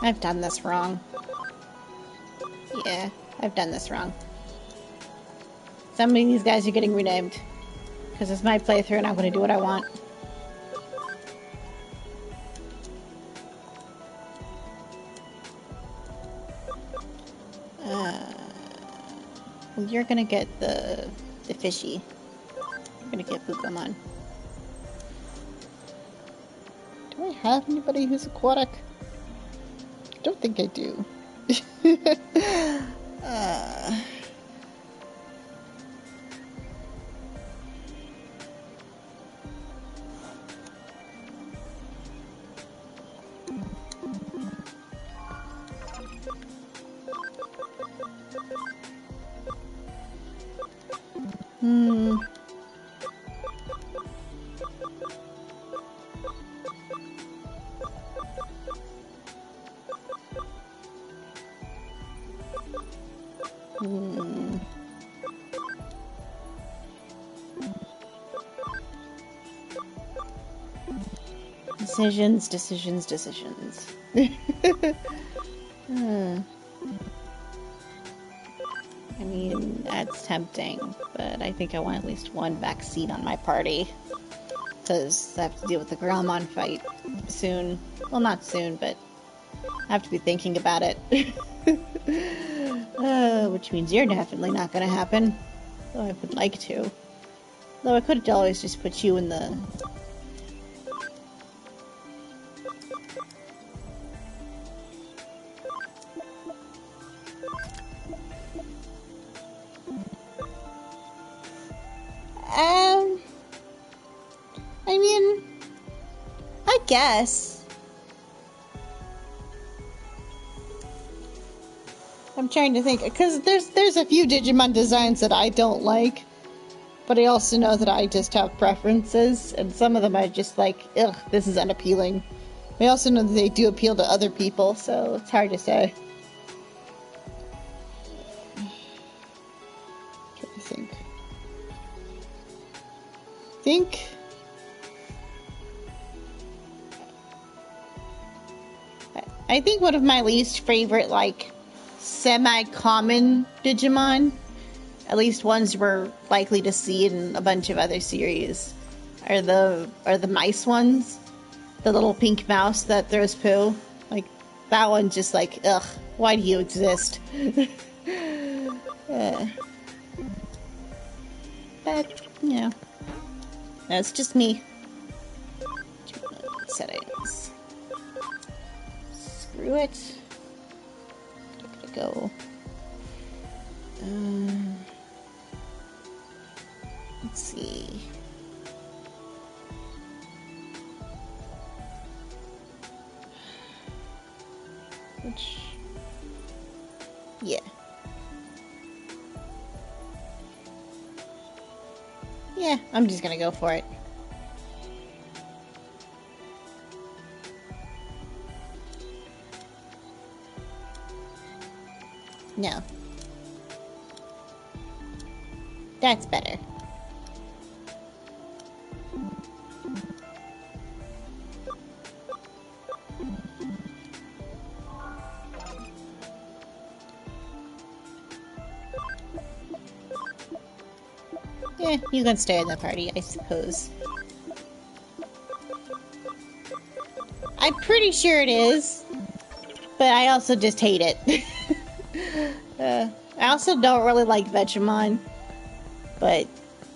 I've done this wrong. Yeah, I've done this wrong. Some of these guys are getting renamed. Because it's my playthrough and I'm going to do what I want. Well, you're going to get the fishy. You're going to get Bukomon. Do I have anybody who's aquatic? I don't think I do. Decisions. I mean, that's tempting, but I think I want at least one back seat on my party. Because I have to deal with the Gromon fight soon. Well, not soon, but I have to be thinking about it. Which means you're definitely not going to happen. Though I would like to. Though I could always just put you in the... I mean, I guess. I'm trying to think, because there's a few Digimon designs that I don't like, but I also know that I just have preferences, and some of them I just like, ugh, this is unappealing. I also know that they do appeal to other people, so it's hard to say. I'm trying to think. think... I think one of my least favorite, like, semi-common Digimon, at least ones we're likely to see in a bunch of other series, are the mice ones. The little pink mouse that throws poo. Like, that one just like, ugh, why do you exist? But, you know, that's just me. Settings. Screw it. I'm gonna go. Let's see. Which, yeah. Yeah, I'm just gonna go for it. No. That's better. Yeah, you can stay in the party, I suppose. I'm pretty sure it is, but I also just hate it. I also don't really like Vegemon, but,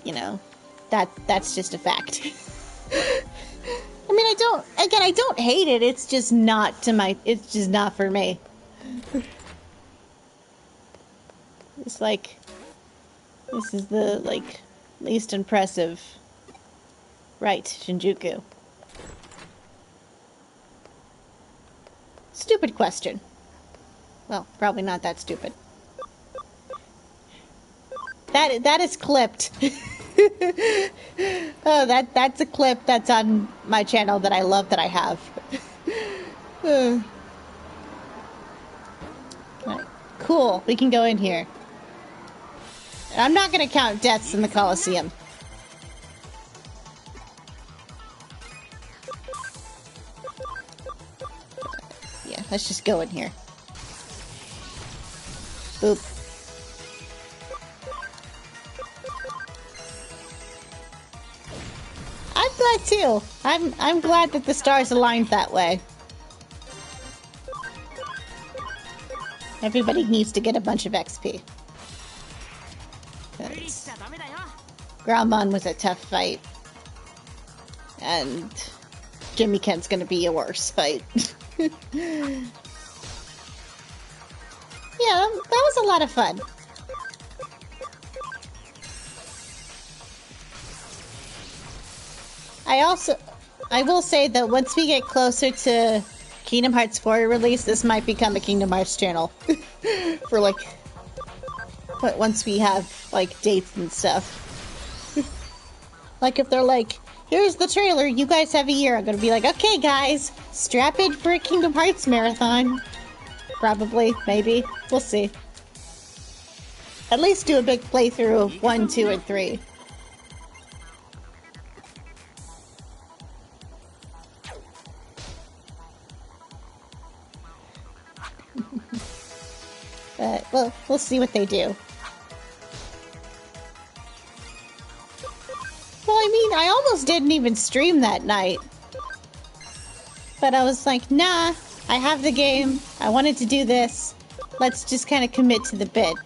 you know, that's just a fact. I mean, I don't hate it, it's just not for me. It's like, this is the, like, least impressive. Right, Shinjuku. Stupid question. Well, probably not that stupid. That is clipped. Oh, that's a clip that's on my channel that I love that I have. Right. Cool, we can go in here. I'm not gonna count deaths in the Colosseum. Yeah, let's just go in here. Boop. I'm glad too. I'm glad that the stars aligned that way. Everybody needs to get a bunch of XP. Groundmon was a tough fight. And Jimmy Ken's gonna be a worse fight. Yeah, that was a lot of fun. I will say that once we get closer to Kingdom Hearts 4 release, this might become a Kingdom Hearts channel. For like, once we have like dates and stuff. Like if they're like, here's the trailer, you guys have a year, I'm gonna be like, okay guys, strap in for a Kingdom Hearts marathon. Probably, maybe, we'll see. At least do a big playthrough of 1, 2, and 3. But we'll see what they do. Well, I mean, I almost didn't even stream that night. But I was like, nah, I have the game. I wanted to do this. Let's just kind of commit to the bit.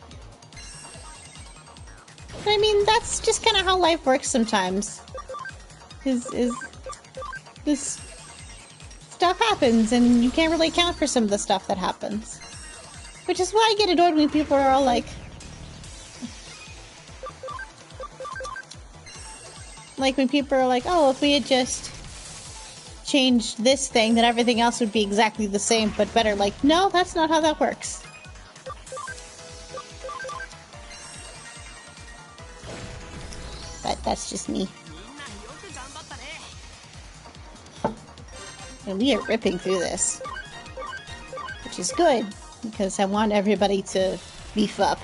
But I mean, that's just kind of how life works sometimes. Is this stuff happens, and you can't really account for some of the stuff that happens. Which is why I get annoyed when people are all like when people are like, oh, if we had just changed this thing, then everything else would be exactly the same, but better. Like, no, that's not how that works. But that's just me. And we are ripping through this. Which is good, because I want everybody to beef up.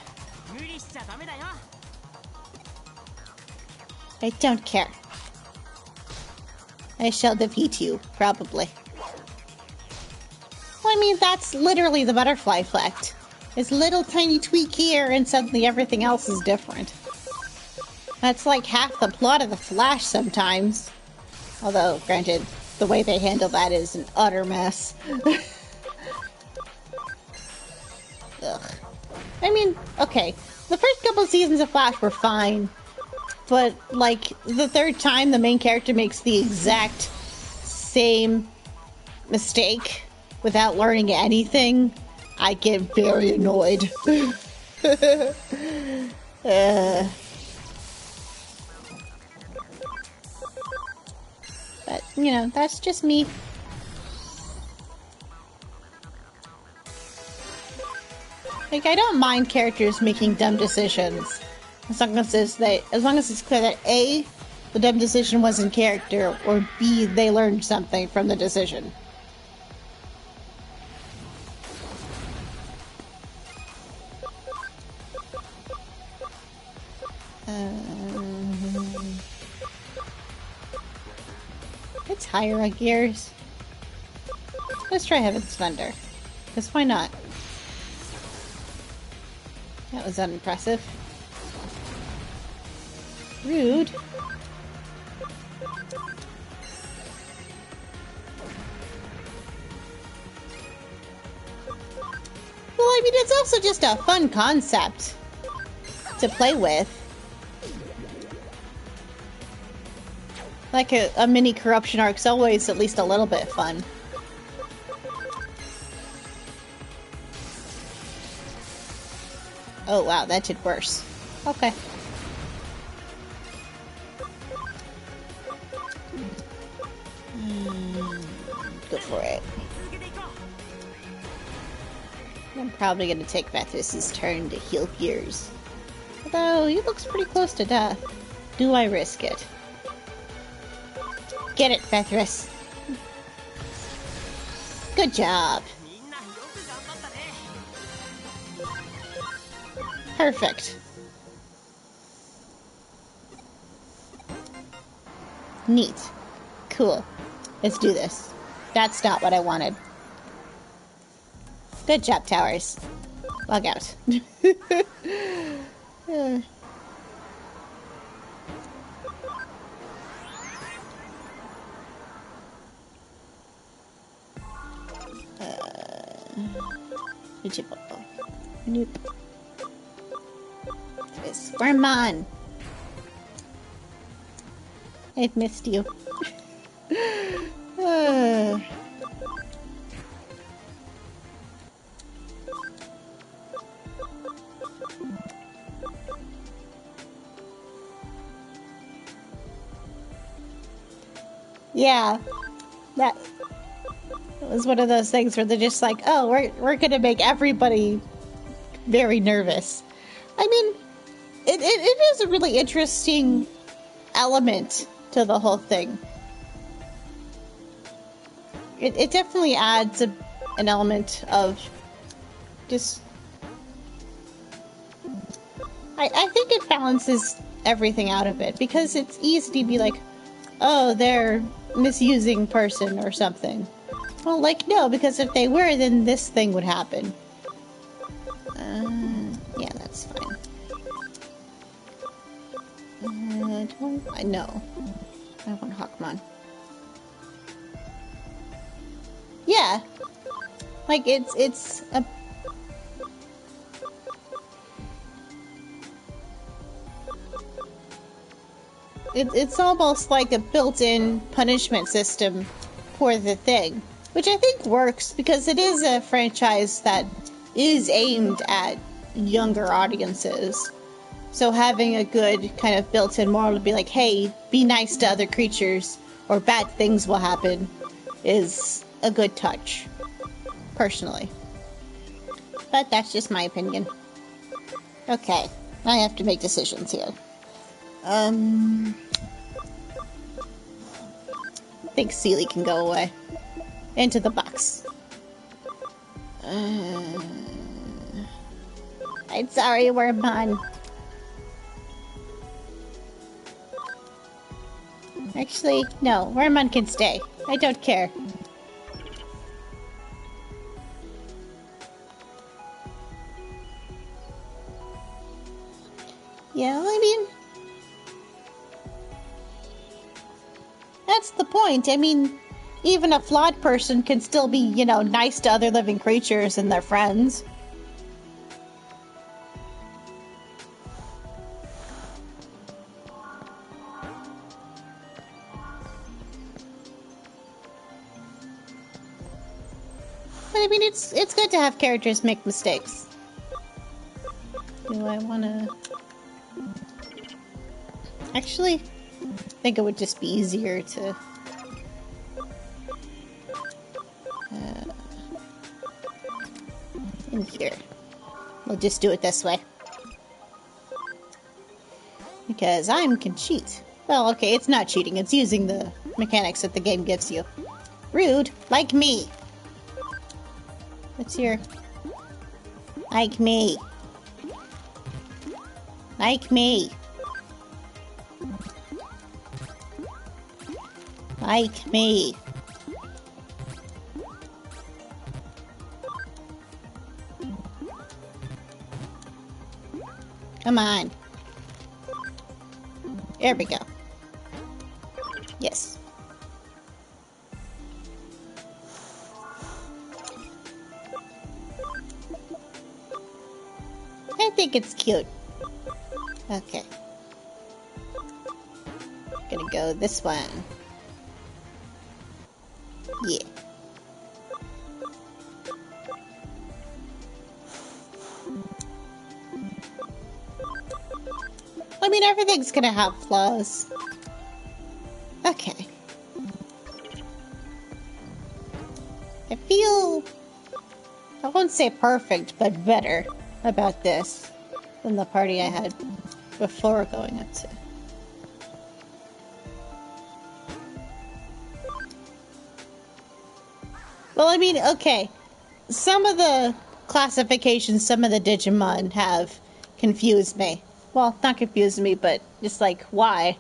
I don't care. I shall defeat you, probably. Well, I mean, that's literally the butterfly effect. It's a little tiny tweak here, and suddenly everything else is different. That's like half the plot of The Flash sometimes. Although, granted, the way they handle that is an utter mess. Ugh. I mean, okay, the first couple seasons of Flash were fine, but, like, the third time the main character makes the exact same mistake without learning anything, I get very annoyed. But, you know, that's just me. Like, I don't mind characters making dumb decisions. As long as it's clear that A, the dumb decision was in character, or B, they learned something from the decision. It's higher on gears. Let's try Heaven's Thunder. Because why not? That was unimpressive. Rude. Well, I mean, it's also just a fun concept to play with. Like a mini corruption arc's always at least a little bit fun. Oh wow, that did worse. Okay. Go for it. I'm probably gonna take Vethris's turn to heal Gears. Although, he looks pretty close to death. Do I risk it? Get it, Vethris. Good job. Perfect. Neat. Cool. Let's do this. That's not what I wanted. Good job, Towers. Log out. Nope. This Wormmon. I've missed you. Yeah, that was one of those things where they're just like, oh, we're gonna make everybody very nervous. I mean, it is a really interesting element to the whole thing. It definitely adds an element of just... I think it balances everything out a bit, because it's easy to be like, oh, they're misusing person or something. Well, like, no, because if they were, then this thing would happen. Yeah, that's fine. No. I want Hawkmon. Yeah. Like, it's a... It's almost like a built-in punishment system for the thing. Which I think works, because it is a franchise that is aimed at younger audiences. So having a good kind of built-in moral to be like, hey, be nice to other creatures, or bad things will happen, is a good touch. Personally. But that's just my opinion. Okay, I have to make decisions here. I think Sealy can go away. Into the box. I'm sorry, Wormmon. Actually, no. Wormmon can stay. I don't care. Yeah, well, I mean... That's the point. I mean, even a flawed person can still be, you know, nice to other living creatures and their friends. But I mean, it's good to have characters make mistakes. Do I want to... Actually, I think it would just be easier to... in here. We'll just do it this way. Because I can cheat. Well, okay, it's not cheating. It's using the mechanics that the game gives you. Rude. Like me. What's your... Like me. Like me. Like me. Come on. There we go. Yes. I think it's cute. Okay. Gonna go this one. Yeah. I mean, everything's gonna have flaws. Okay. I feel... I won't say perfect, but better about this than the party I had before going up to. Well, I mean, okay. Some of the classifications some of the Digimon have confused me. Well, not confused me, but just like, why?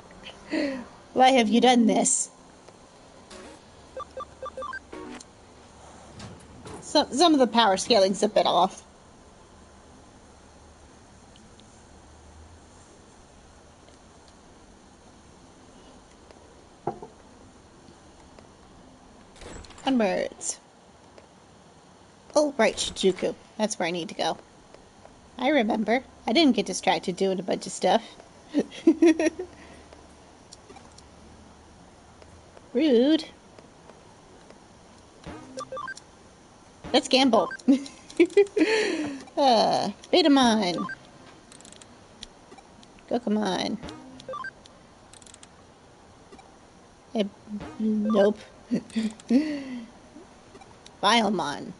Why have you done this? Some of the power scaling's a bit off. Onwards. Oh, right, Shinjuku. That's where I need to go. I remember. I didn't get distracted doing a bunch of stuff. Rude. Let's gamble. Betamon. Gokumon. Nope. Biomon.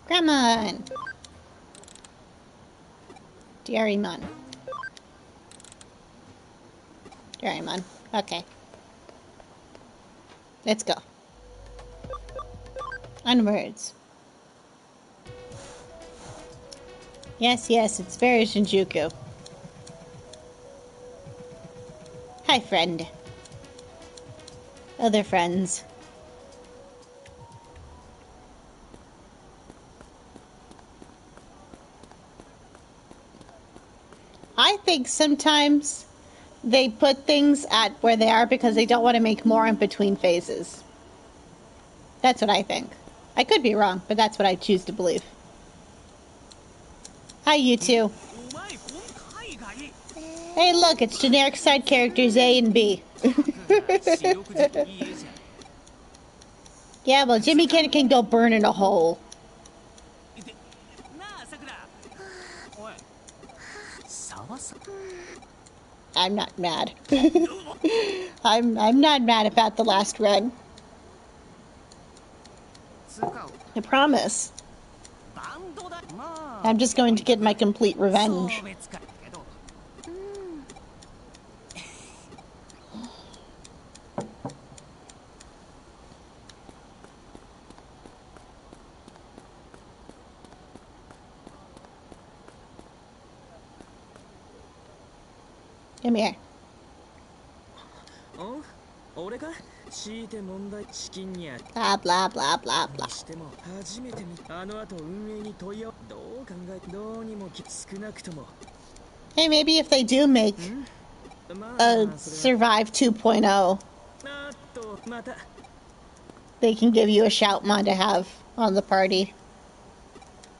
Gramon. Diarymon. Diarymon. Okay. Let's go. Onwards. Yes, yes, it's very Shinjuku. Hi, friend. Other friends. I think sometimes they put things at where they are because they don't want to make more in between phases. That's what I think. I could be wrong, but that's what I choose to believe. Hi, you two. Hey, look, it's generic side characters A and B. Yeah, well, Jimmy can go burn in a hole. I'm not mad. I'm not mad about the last run. I promise. I'm just going to get my complete revenge. Come here. Blah, blah, blah, blah, blah. Hey, maybe if they do make a Survive 2.0, they can give you a Shoutmon to have on the party.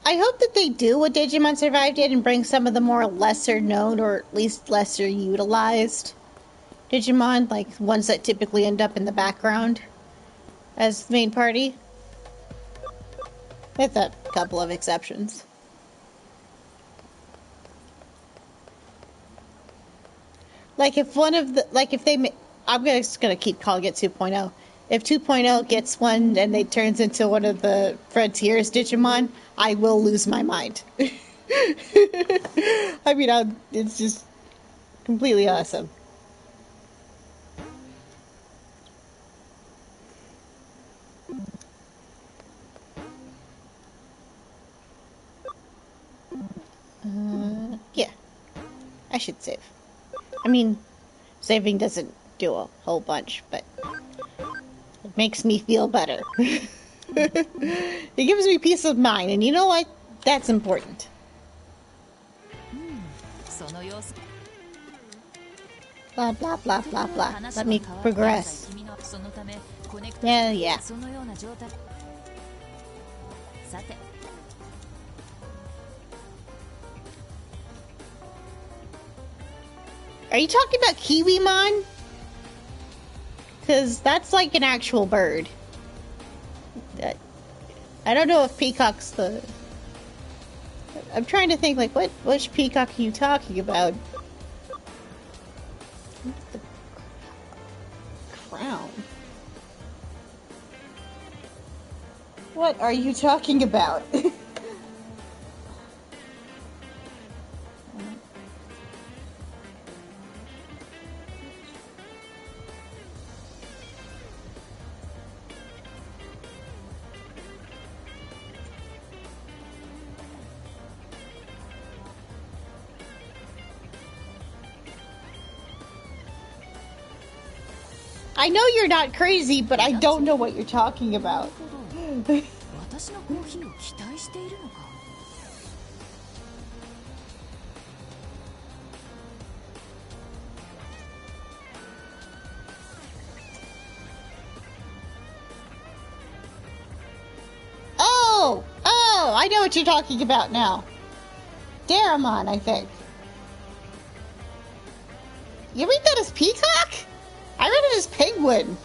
I hope that they do what Digimon Survive did and bring some of the more lesser known or at least lesser utilized Digimon, like ones that typically end up in the background as the main party. With a couple of exceptions. Like if one of the, like if they, I'm just gonna keep calling it 2.0. If 2.0 gets one and they turns into one of the Frontiers Digimon, I will lose my mind. I mean, it's just completely awesome. Yeah, I should save. I mean, saving doesn't do a whole bunch, but it makes me feel better. It gives me peace of mind, and you know what? That's important. Blah, blah, blah, blah, blah. Let me progress. Yeah. Are you talking about Kiwimon? Because that's like an actual bird. I don't know if peacock's the... I'm trying to think, like, which peacock are you talking about? The crown. What are you talking about? I know you're not crazy, but I don't know what you're talking about. Oh, I know what you're talking about now. Daramon, I think. You read that as peacock? I read it as penguin.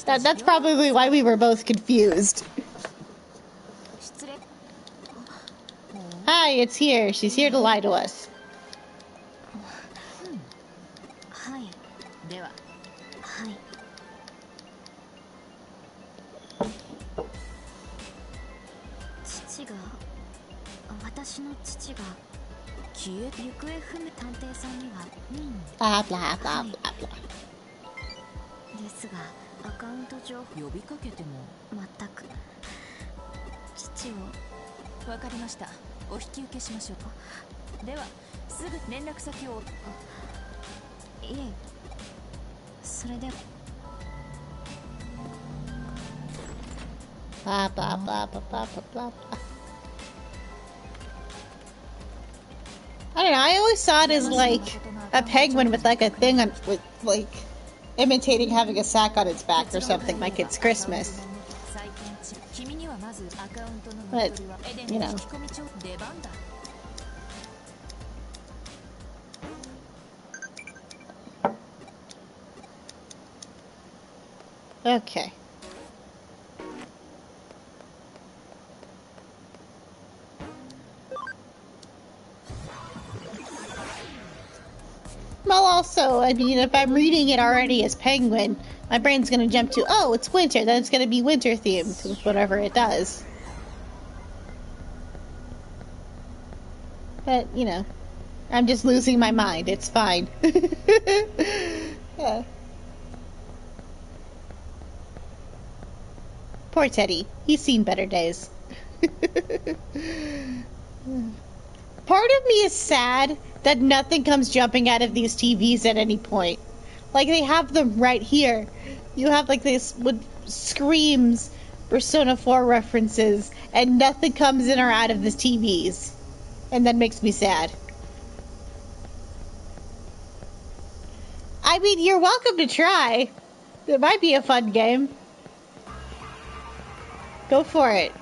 That's probably why we were both confused. Hi, it's here. She's here to lie to us. Blah, blah, blah, blah, blah. ですが、アカウント上呼びかけても全く父をわかりました。お引き受けしましょう。ではすぐ連絡先を。いえ、それで。Blah, blah, blah, blah, blah, blah, blah. I don't know, I always saw it as like a penguin with like a thing on, with like imitating having a sack on its back or something, like it's Christmas. But, you know. Okay. Well, also, I mean, if I'm reading it already as penguin, my brain's gonna jump to, oh, it's winter, then it's gonna be winter themed with whatever it does. But, you know, I'm just losing my mind. It's fine. Yeah. Poor Teddy. He's seen better days. Part of me is sad that nothing comes jumping out of these TVs at any point. Like, they have them right here. You have, like, this with screams, Persona 4 references, and nothing comes in or out of the TVs. And that makes me sad. I mean, you're welcome to try. It might be a fun game. Go for it.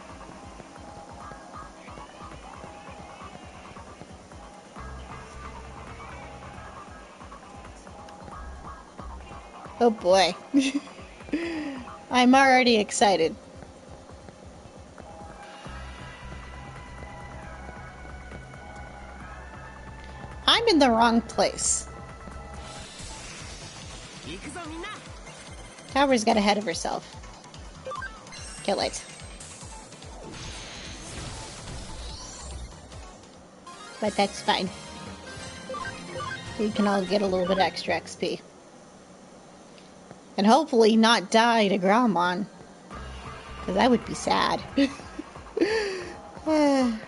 Oh boy. I'm already excited. I'm in the wrong place. Tower's got ahead of herself. Kill it. But that's fine. We can all get a little bit extra XP. And hopefully not die to Gromon. Because that would be sad. Ahead.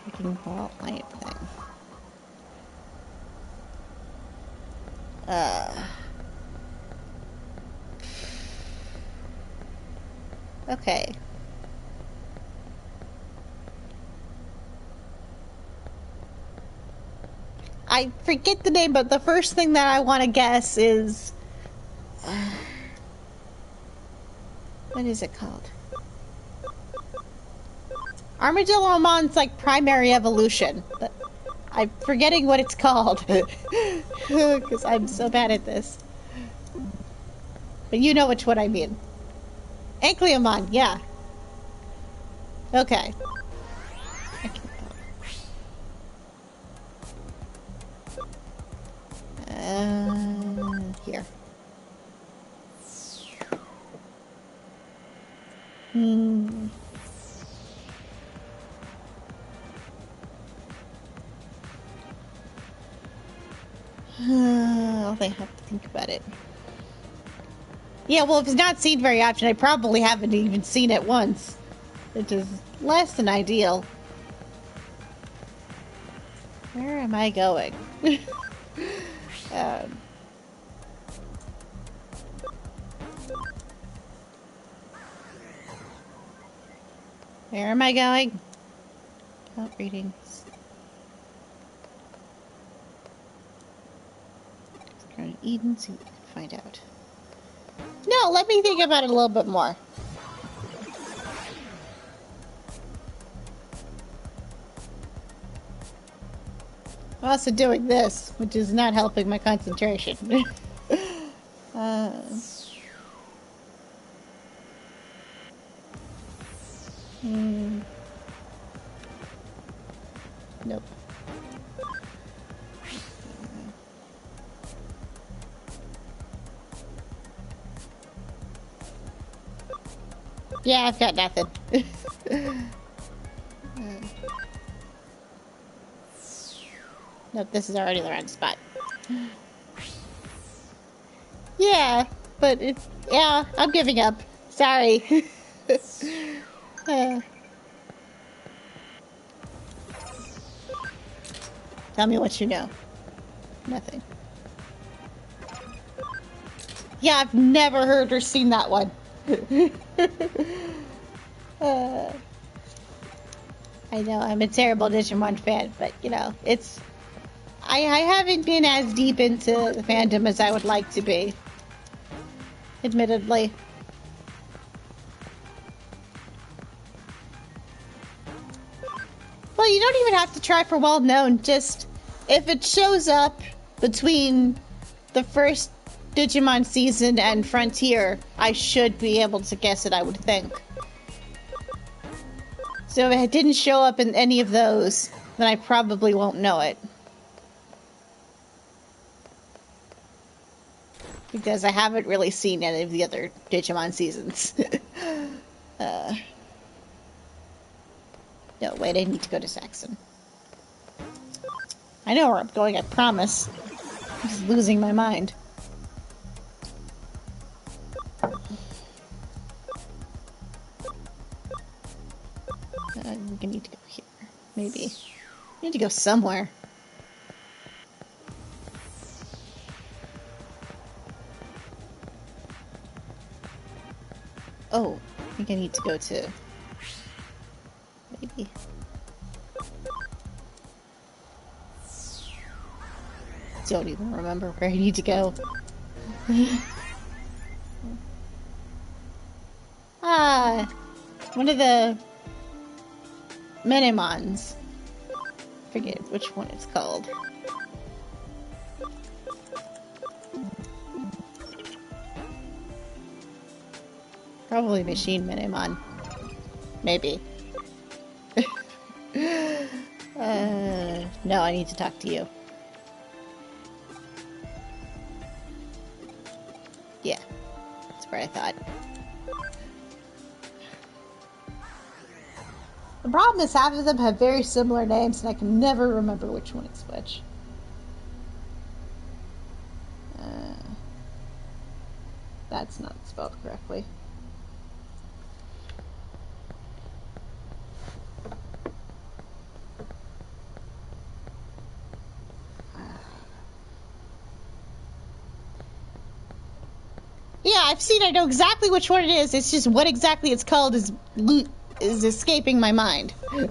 Freaking ball light thing. Okay. I forget the name, but the first thing that I want to guess is... what is it called? Armadillomon's, like, primary evolution. I'm forgetting what it's called. Because I'm so bad at this. But you know which one I mean. Ankleomon, yeah. Okay. Here. I'll have to think about it. Yeah, well, if it's not seen very often, I probably haven't even seen it once. Which is less than ideal. Where am I going? Where am I going? Oh, readings. Go to Eden, see what we can find out. No, let me think about it a little bit more. I'm also doing this, which is not helping my concentration. Nope. Yeah, I've got nothing. Nope, this is already the wrong spot. Yeah, but it's... yeah, I'm giving up. Sorry. Tell me what you know. Nothing. Yeah, I've never heard or seen that one. I know, I'm a terrible Digimon fan, but, you know, it's... I haven't been as deep into the fandom as I would like to be. Admittedly. Well, you don't even have to try for well-known. Just, if it shows up between the first Digimon season and Frontier, I should be able to guess it, I would think. So if it didn't show up in any of those, then I probably won't know it. Because I haven't really seen any of the other Digimon seasons. No, wait, I need to go to Saxon. I know where I'm going, I promise. I'm just losing my mind. think I need to go here. Maybe. I need to go somewhere. Oh, I think I need to go to... Maybe. Don't even remember where I need to go. Ah, one of the Minimons. Forget which one it's called. Probably Machine Minimon. Maybe. No, I need to talk to you. Yeah, that's where I thought. The problem is half of them have very similar names and I can never remember which one is which. That's not spelled correctly. Yeah, I've seen. I know exactly which one it is. It's just what exactly it's called is escaping my mind. No,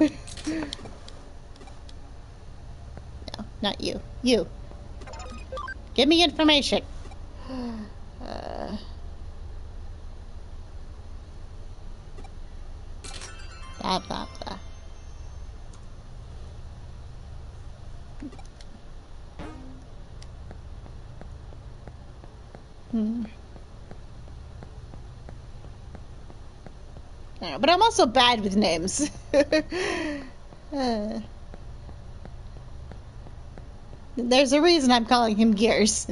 not you. You. Give me information. Blah blah blah. But I'm also bad with names. There's a reason I'm calling him Gears.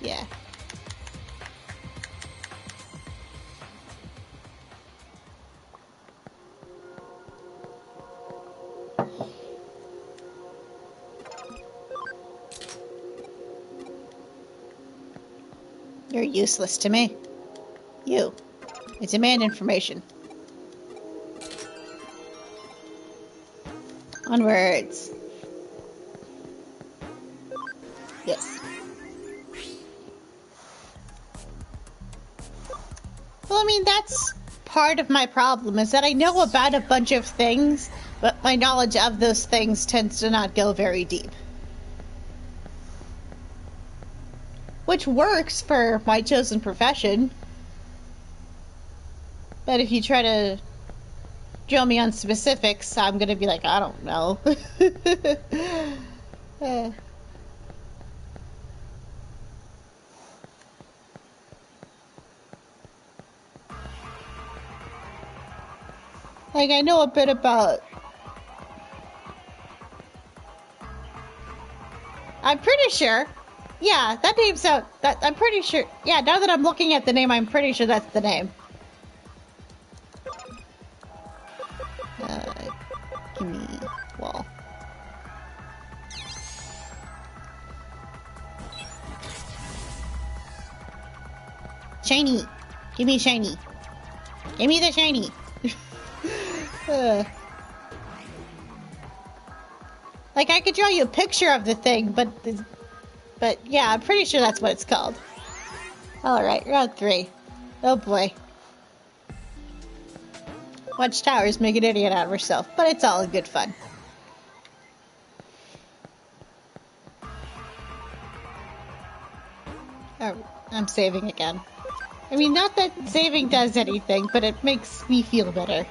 Yeah. You're useless to me. You. I demand information. Onwards. Yes. Well, I mean, that's part of my problem, is that I know about a bunch of things, but my knowledge of those things tends to not go very deep. Which works for my chosen profession. But if you try to drill me on specifics, I'm gonna be like, I don't know. Like, I know a bit about... I'm pretty sure. Yeah, that name's out. I'm pretty sure. Yeah, now that I'm looking at the name, I'm pretty sure that's the name. Give me wall. Shiny. Give me shiny. Give me the shiny. Like, I could draw you a picture of the thing, but yeah, I'm pretty sure that's what it's called. Alright, round 3. Oh boy. Watchtower's make an idiot out of herself, but it's all in good fun. Oh, I'm saving again. I mean, not that saving does anything, but it makes me feel better.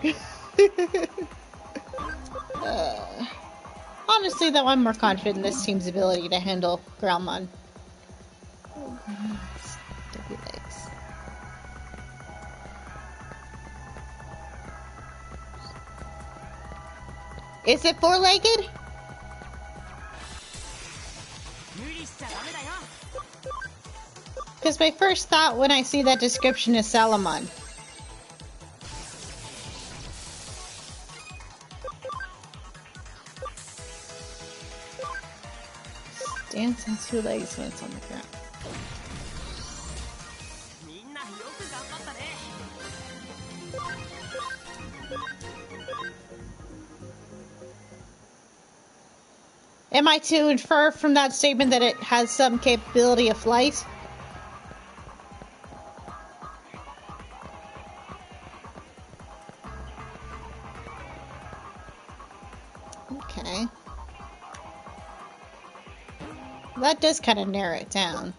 Honestly, though, I'm more confident in this team's ability to handle Growlmon. W legs. Is it 4-legged? Because my first thought when I see that description is Salamon. Dance on two legs when it's on the ground. Am I to infer from that statement that it has some capability of flight? Okay. That does kind of narrow it down.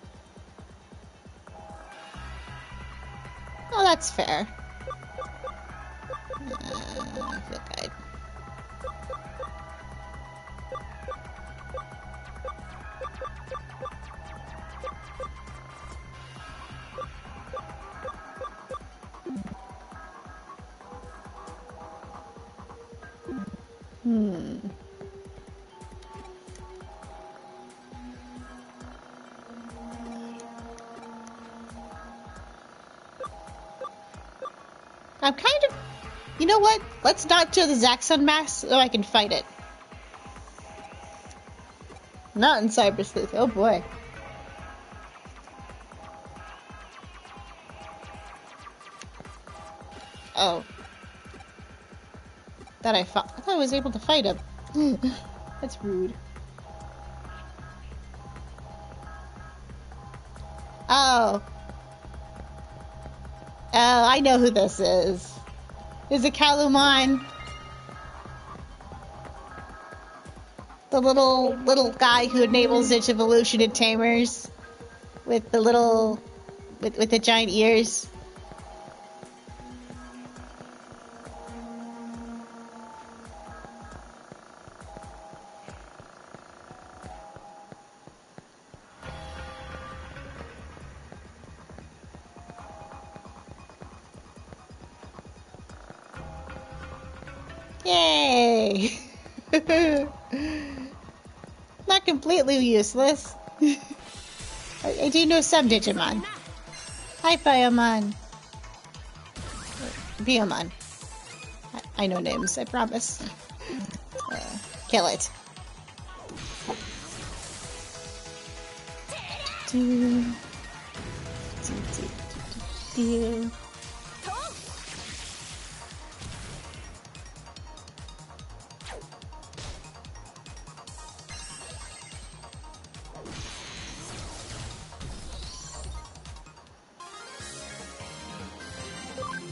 Oh, that's fair. I feel good. I'm kind of... You know what? Let's not show the Zaxxon mask so I can fight it. Not in Cyber Sleuth. Oh boy. Oh. I thought I was able to fight him. That's rude. Oh. Oh, I know who this is. Is it Kalumon? The little guy who enables Ditch Evolution and Tamers with the little with the giant ears. Yay! Not completely useless. I do know some Digimon. Hi, Biomon. Biomon. I know names, I promise. Kill it.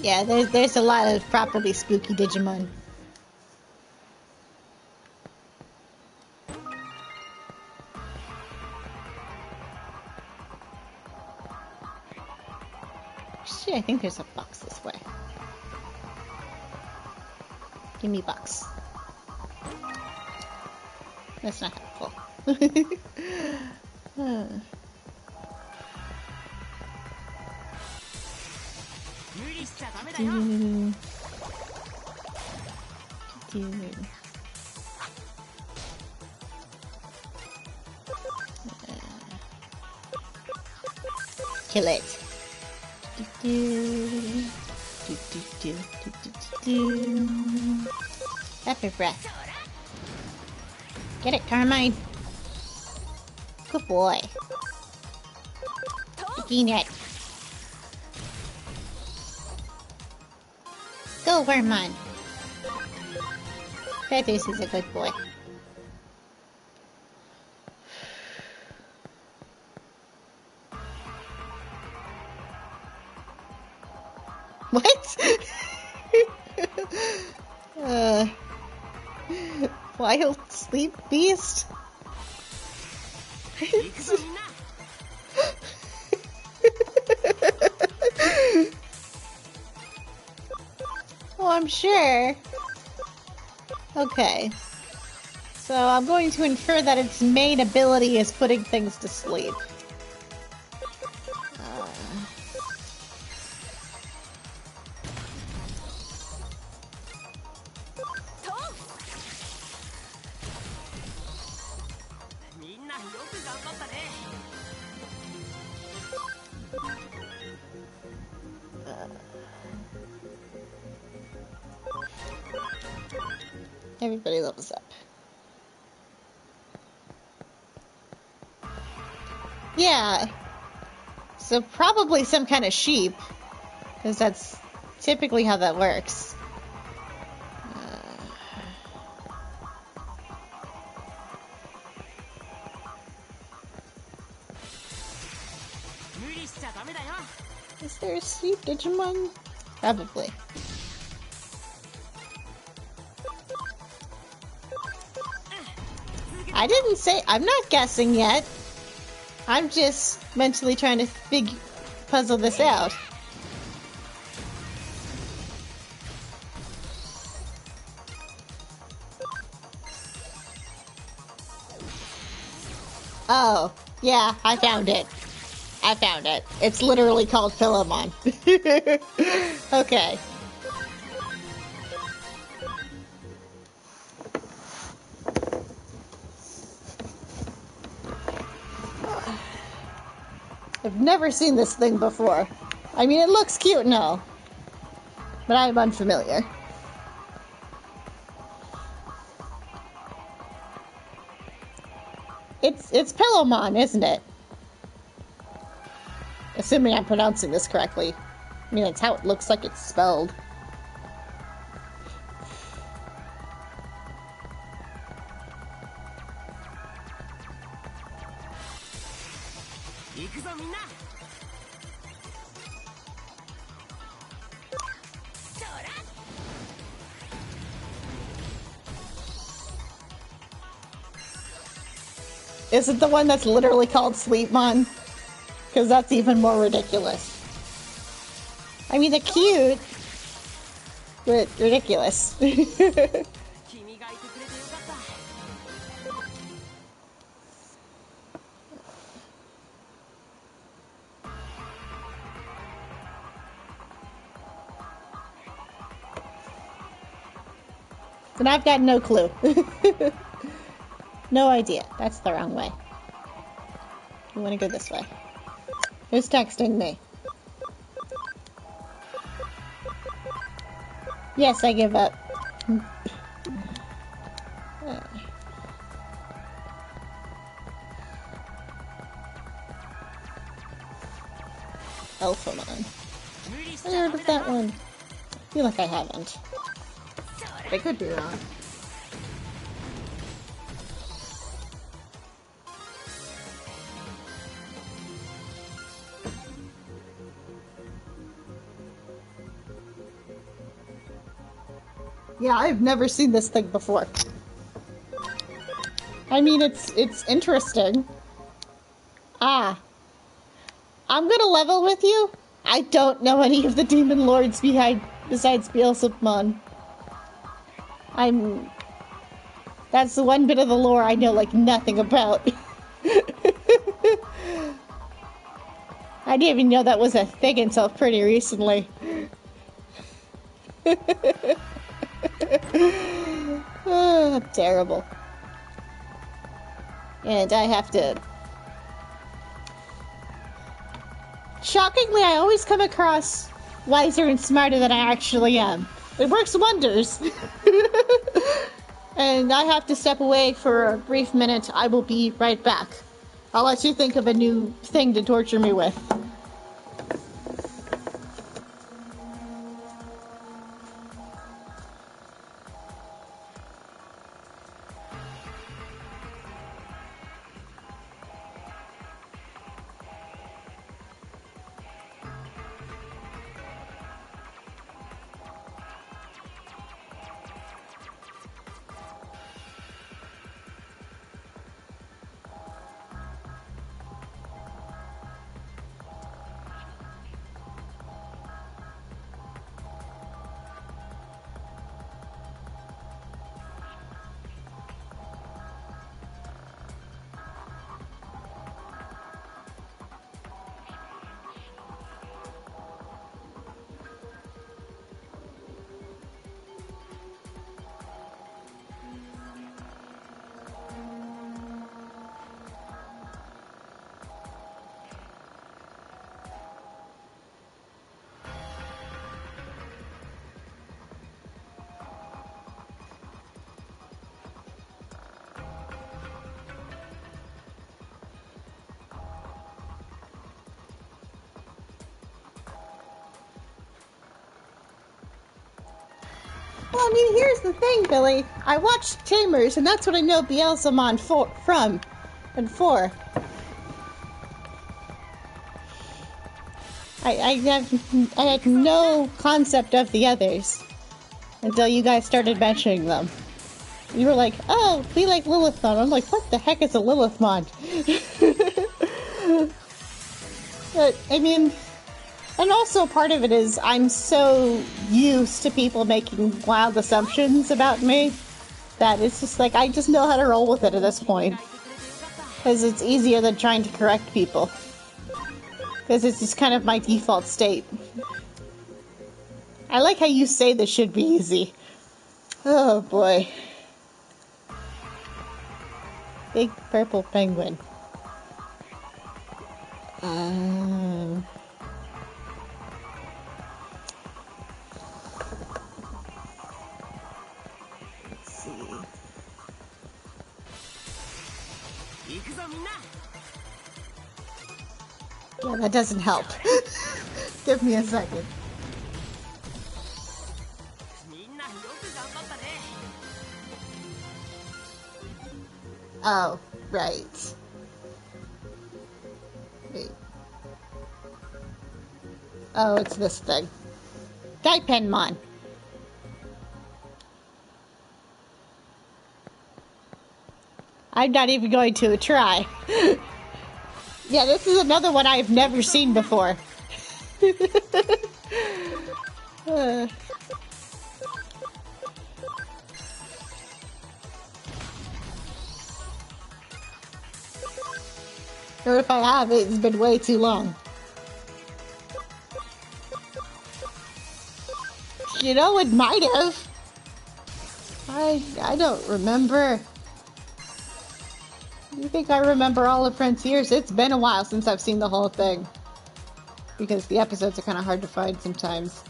Yeah, there's a lot of properly spooky Digimon. Shit, I think there's a box this way. Give me box. That's not helpful. Kill it. Pepper breath. Get it, Carmine. Good boy. Sticky neck. Go, Wormmon. Feathers is a good boy. What? Wild sleep beast? Oh, I'm sure. Okay. So I'm going to infer that its main ability is putting things to sleep. Everybody levels up. Yeah. So probably some kind of sheep, because that's typically how that works. Is there a sheep Digimon? Probably. I didn't say. I'm not guessing yet. I'm just mentally trying to puzzle this out. Oh, yeah, I found it. I found it. It's literally called Philemon. Okay. I've never seen this thing before. I mean, it looks cute and all, but I'm unfamiliar. It's Pillowmon, isn't it? Assuming I'm pronouncing this correctly. I mean, that's how it looks like it's spelled. Is it the one that's literally called Sleepmon? Because that's even more ridiculous. I mean, they're cute, but ridiculous. And I've got no clue. No idea. That's the wrong way. You want to go this way. Who's texting me? Yes, I give up. Alphamon. I heard of that one. I feel like I haven't. I could be wrong. Yeah, I've never seen this thing before. I mean, it's interesting. Ah. I'm gonna level with you. I don't know any of the demon lords besides Beelzebubmon. That's the one bit of the lore I know, like, nothing about. I didn't even know that was a thing until pretty recently. Oh, terrible. And I have to... Shockingly, I always come across wiser and smarter than I actually am. It works wonders. And I have to step away for a brief minute. I will be right back. I'll let you think of a new thing to torture me with. I mean, here's the thing, Billy. I watched Tamers, and that's what I know Beelzemon from and for. I had no concept of the others until you guys started mentioning them. You were like, oh, we like Lilithmon. I'm like, what the heck is a Lilithmon? But, I mean, and also part of it is I'm so used to people making wild assumptions about me that it's just like, I just know how to roll with it at this point. Because it's easier than trying to correct people. Because it's just kind of my default state. I like how you say this should be easy. Oh boy. Big purple penguin. Let's see. Yeah, that doesn't help. Give me a second. Oh, right. Wait. Oh, it's this thing. Daipenmon. I'm not even going to try. Yeah, this is another one I've never seen before. Or if I have, it's been way too long. You know, it might have. I don't remember. You think I remember all of Frontier's? It's been a while since I've seen the whole thing. Because the episodes are kind of hard to find sometimes.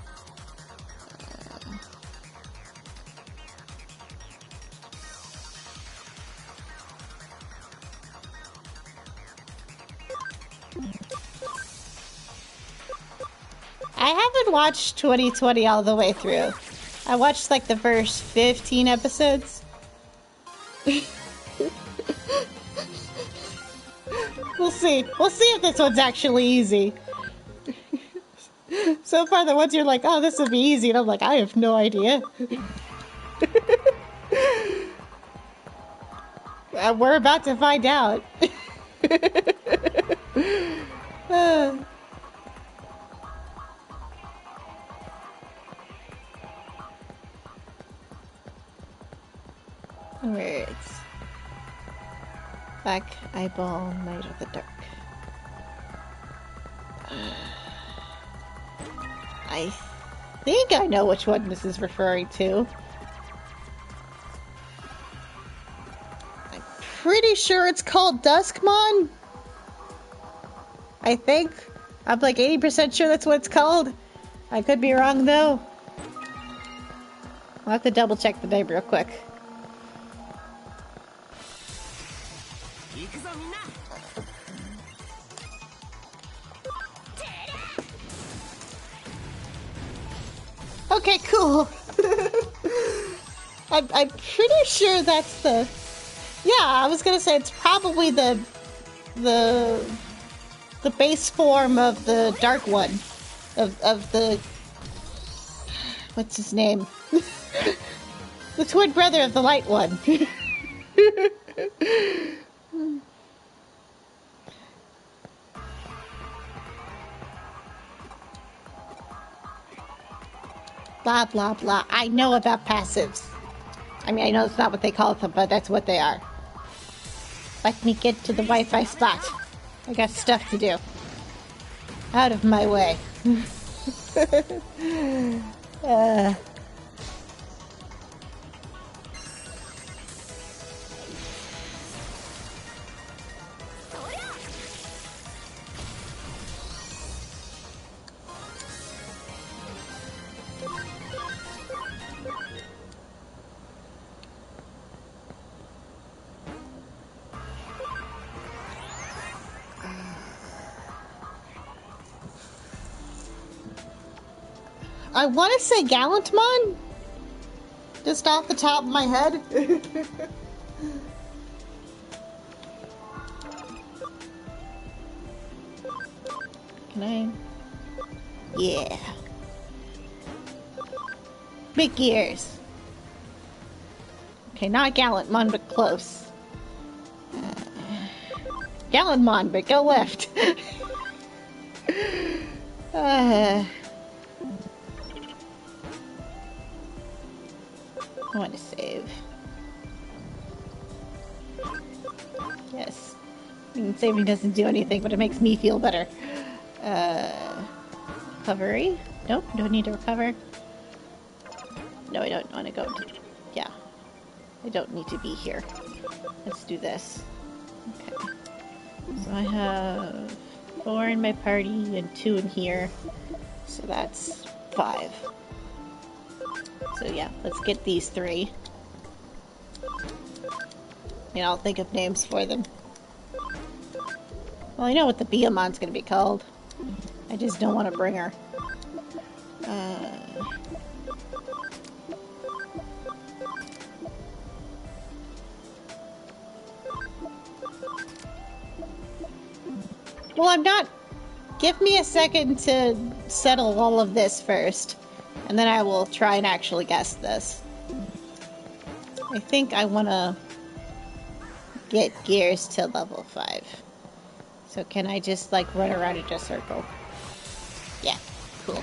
I haven't watched 2020 all the way through. I watched like the first 15 episodes. We'll see. We'll see if this one's actually easy. So far, the ones you're like, oh, this would be easy. And I'm like, I have no idea. We're about to find out. Words. Back eyeball, night of the dark. I think I know which one this is referring to. I'm pretty sure it's called Duskmon. I think. I'm like 80% sure that's what it's called. I could be wrong though. I'll have to double check the name real quick. Okay, cool. I'm pretty sure that's the... Yeah, I was gonna say it's probably the base form of the dark one. Of the... What's his name? The twin brother of the light one. Blah, blah, blah. I know about passives. I mean, I know it's not what they call them, but that's what they are. Let me get to the Wi-Fi spot. I got stuff to do. Out of my way. I want to say Gallantmon? Just off the top of my head. Can I? Yeah. Big gears. Okay, not Gallantmon, but close. Gallantmon, but go left. I want to save. Yes. I mean, saving doesn't do anything, but it makes me feel better. Recovery? Nope, don't need to recover. No, I don't want to go to... Yeah. I don't need to be here. Let's do this. Okay. So I have 4 in my party and 2 in here. So that's 5. So yeah, let's get these 3. And I'll think of names for them. Well, I know what the Beamon's gonna be called. I just don't want to bring her. Well, I'm not... Give me a second to settle all of this first. And then I will try and actually guess this. I think I want to get gears to level 5. So can I just, like, run around in a circle? Yeah, cool.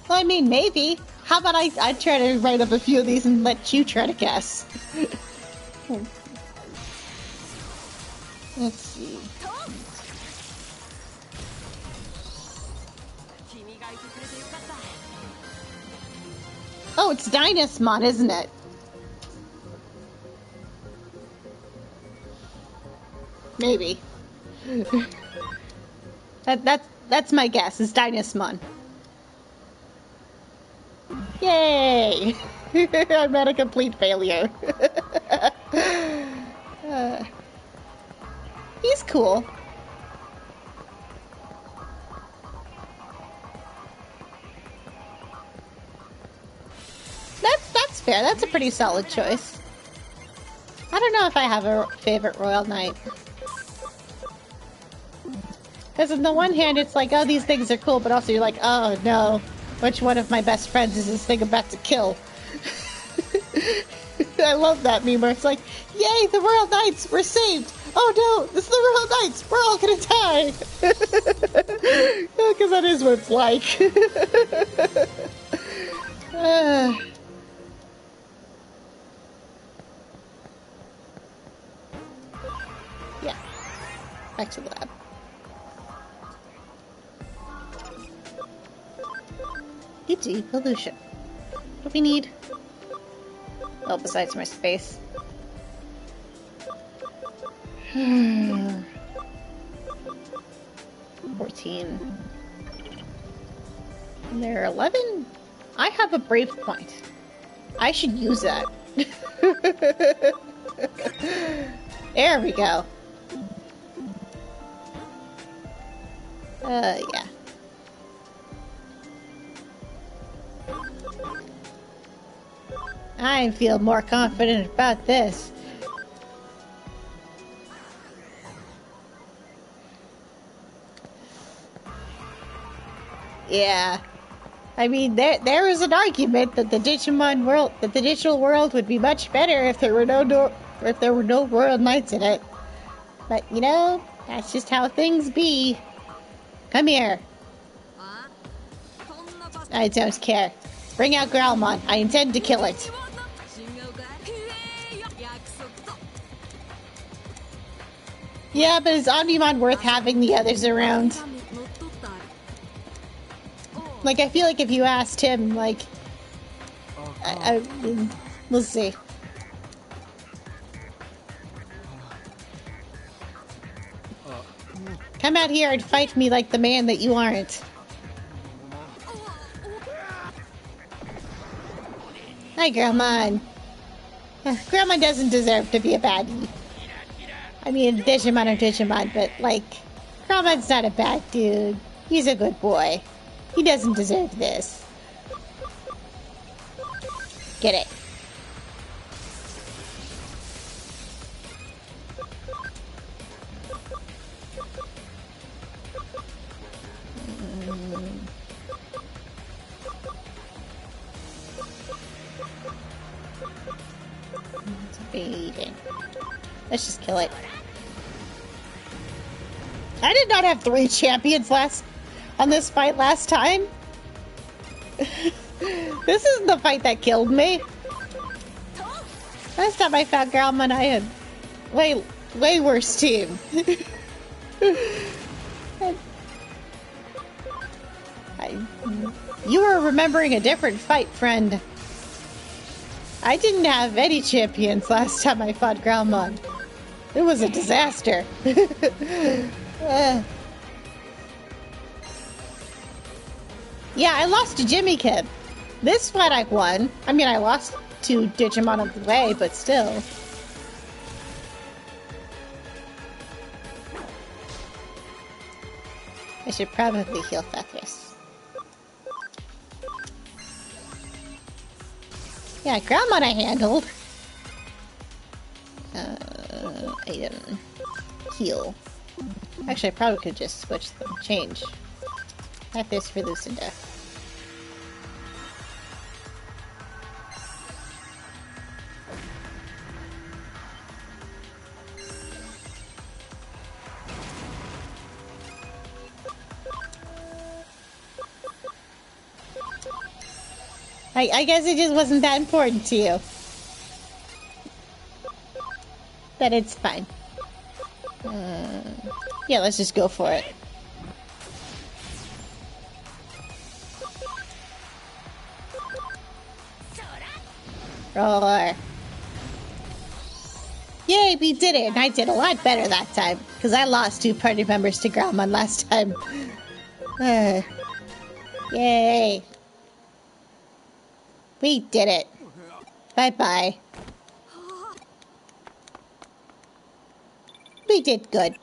Well, I mean, maybe. How about I try to write up a few of these and let you try to guess? Let's see. Oh, it's Dynasmon, isn't it? Maybe. That's my guess. It's Dynasmon. Yay! I'm not a complete failure. He's cool. That's fair. That's a pretty solid choice. I don't know if I have a favorite Royal Knight. Because on the one hand, it's like, oh, these things are cool, but also you're like, oh, no. Which one of my best friends is this thing about to kill? I love that meme where it's like, yay, the Royal Knights, we're saved! Oh no, it's the Royal Knights, we're all gonna die! Because that is what it's like. Yeah, back to the lab. Beauty, pollution. What do we need? Oh, besides my space. 14. And there are 11? I have a brave point. I should use that. There we go. Yeah. I feel more confident about this. Yeah. I mean, there is an argument that the Digimon world, that the digital world would be much better if there were no Royal Knights in it. But, you know, that's just how things be. Come here. I don't care. Bring out Growlmon. I intend to kill it. Yeah, but is Omnimon worth having the others around? Like, I feel like if you asked him, like... I mean, we'll see. Come out here and fight me like the man that you aren't. Hi, Grandma. Grandma doesn't deserve to be a baddie. I mean, Digimon or Digimon, but, like, Grommon's not a bad dude. He's a good boy. He doesn't deserve this. Get it. Let's just kill it. I did not have 3 champions on this fight last time. This isn't the fight that killed me. Last time I found Gromon, I had way worse team. You were remembering a different fight, friend. I didn't have any champions last time I fought Gromon. It was a disaster. Yeah, I lost to Jimmy Kid. This fight I won. I mean, I lost to Digimon on the way, but still. I should probably heal Feathers. Yeah, Gromon I handled. Item. Heal. Actually, I probably could just switch them. Change. Feathers for Lucinda. I guess it just wasn't that important to you. But it's fine. Yeah, let's just go for it. Roar. Yay, we did it! And I did a lot better that time. Because I lost 2 party members to Gromon last time. Yay. We did it. Bye-bye. We did good.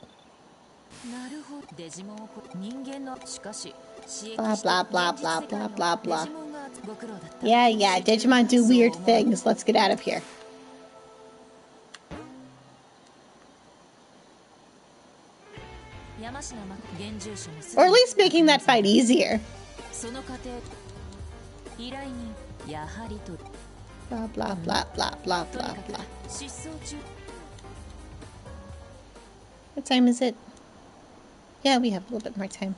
Blah, blah, blah, blah, blah, blah, blah. Yeah, Digimon do weird things. Let's get out of here. Or at least making that fight easier. Blah, blah, blah, blah, blah, blah, blah. What time is it? Yeah, we have a little bit more time.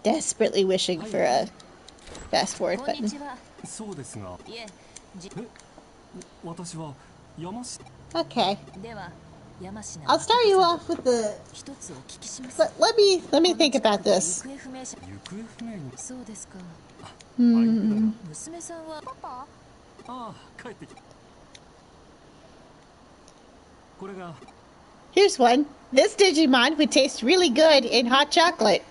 Desperately wishing for a fast forward button. Okay. I'll start you off with the... Let me think about this. Here's one. This Digimon would taste really good in hot chocolate.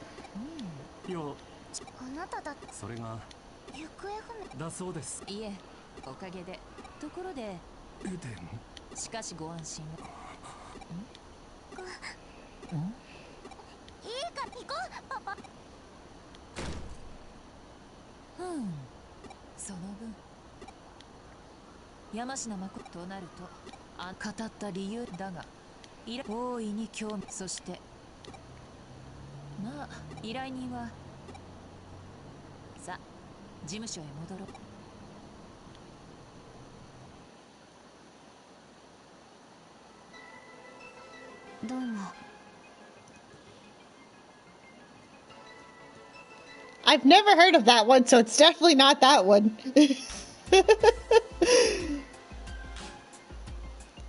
I've never heard of that one, so it's definitely not that one.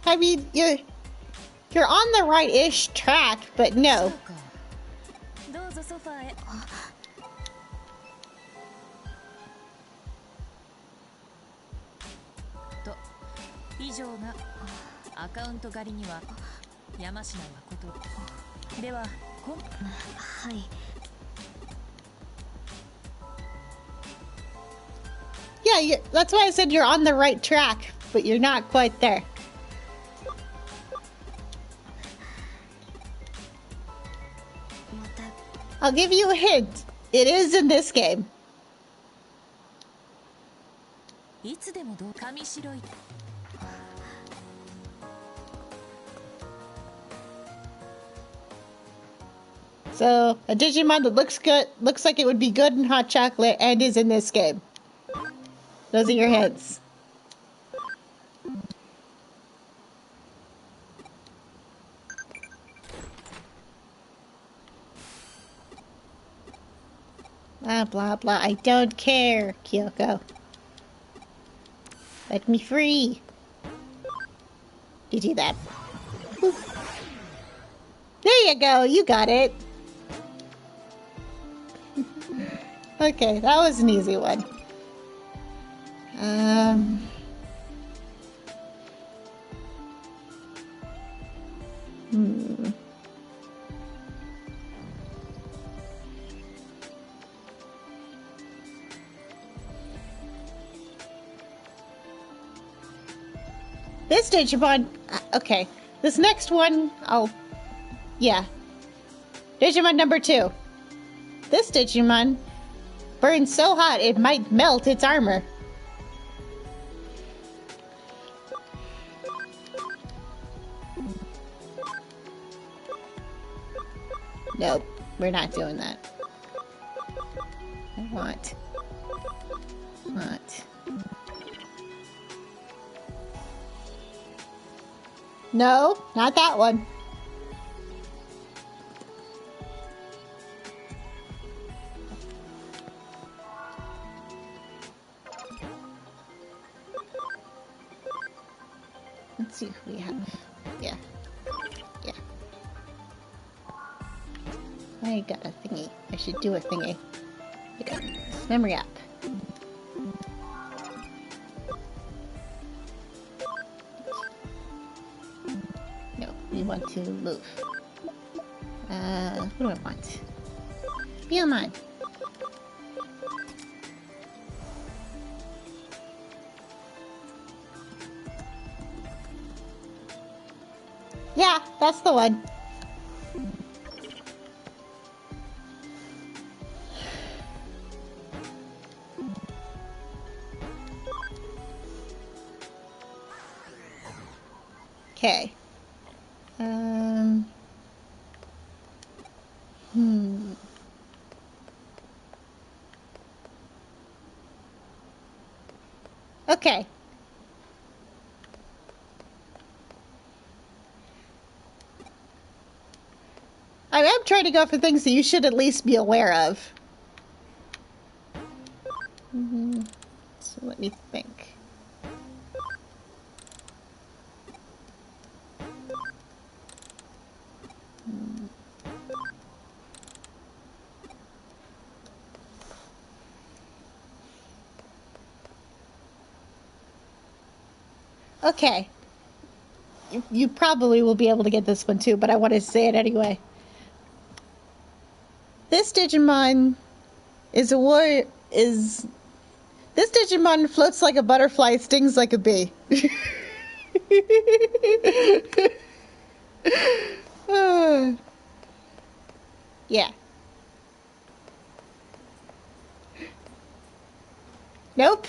I mean, you're on the right-ish track, but no. Yeah, that's why I said you're on the right track, but you're not quite there. I'll give you a hint. It is in this game. So, a Digimon that looks like it would be good in hot chocolate and is in this game. Those are your hints. Blah, blah, blah. I don't care, Kyoko. Let me free. You do that. There you go. You got it. Okay, that was an easy one. This Digimon... Okay. This next one, yeah. Digimon number 2. This Digimon burns so hot it might melt its armor. Nope, we're not doing that. I want. No, not that one. Let's see who we have. Yeah. I got a thingy. I should do a thingy. Yeah. Memory app. No, we want to move. What do I want? Biyomon. Yeah, that's the one. Okay. Okay. I am trying to go for things that you should at least be aware of. So let me think. Okay. You probably will be able to get this one too, but I want to say it anyway. This Digimon is a warrior. This Digimon floats like a butterfly, stings like a bee. Yeah. Nope.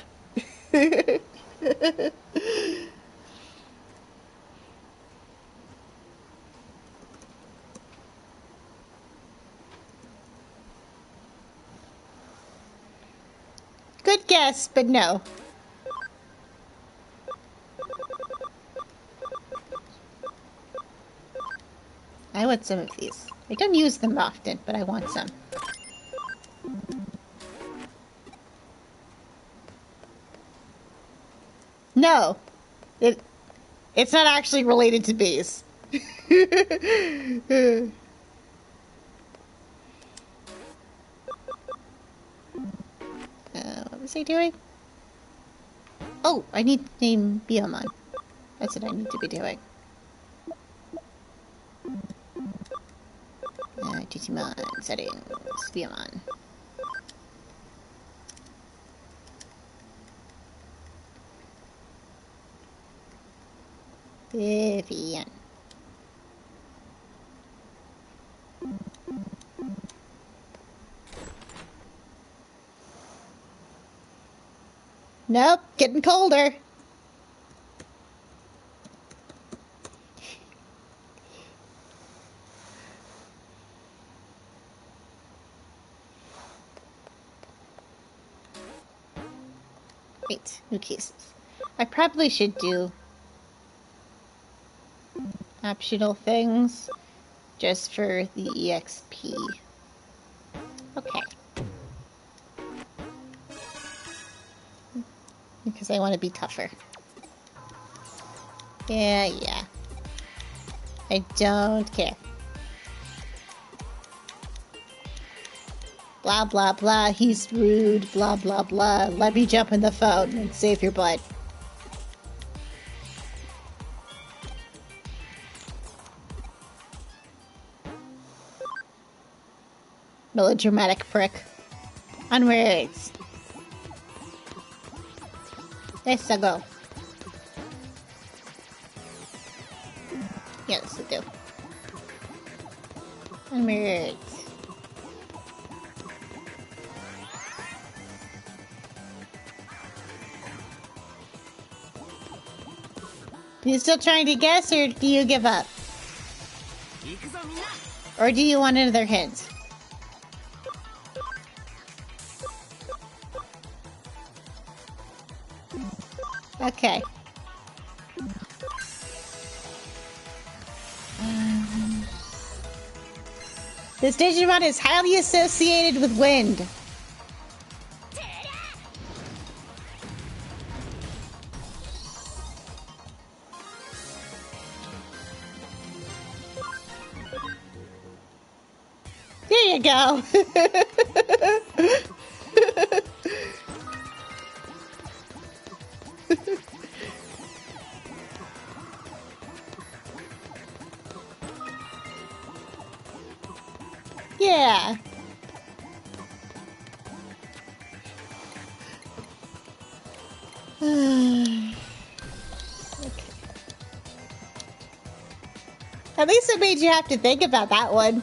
Good guess, but no. I want some of these. I don't use them often, but I want some. No. It's not actually related to bees. What was I doing? Oh, I need to name Biyomon. That's what I need to be doing. Digimon settings, Biyomon. Vivian. Nope, getting colder. Wait, new cases. I probably should do optional things just for the EXP. Okay. Because I want to be tougher. Yeah. I don't care. Blah, blah, blah. He's rude. Blah, blah, blah. Let me jump in the phone and save your butt. Melodramatic prick. Onwards. Let's go. Yeah, let's do. Onwards. You still trying to guess, or do you give up? Or do you want another hint? Okay. This Digimon is highly associated with wind. There you go. Yeah. Okay. At least it made you have to think about that one.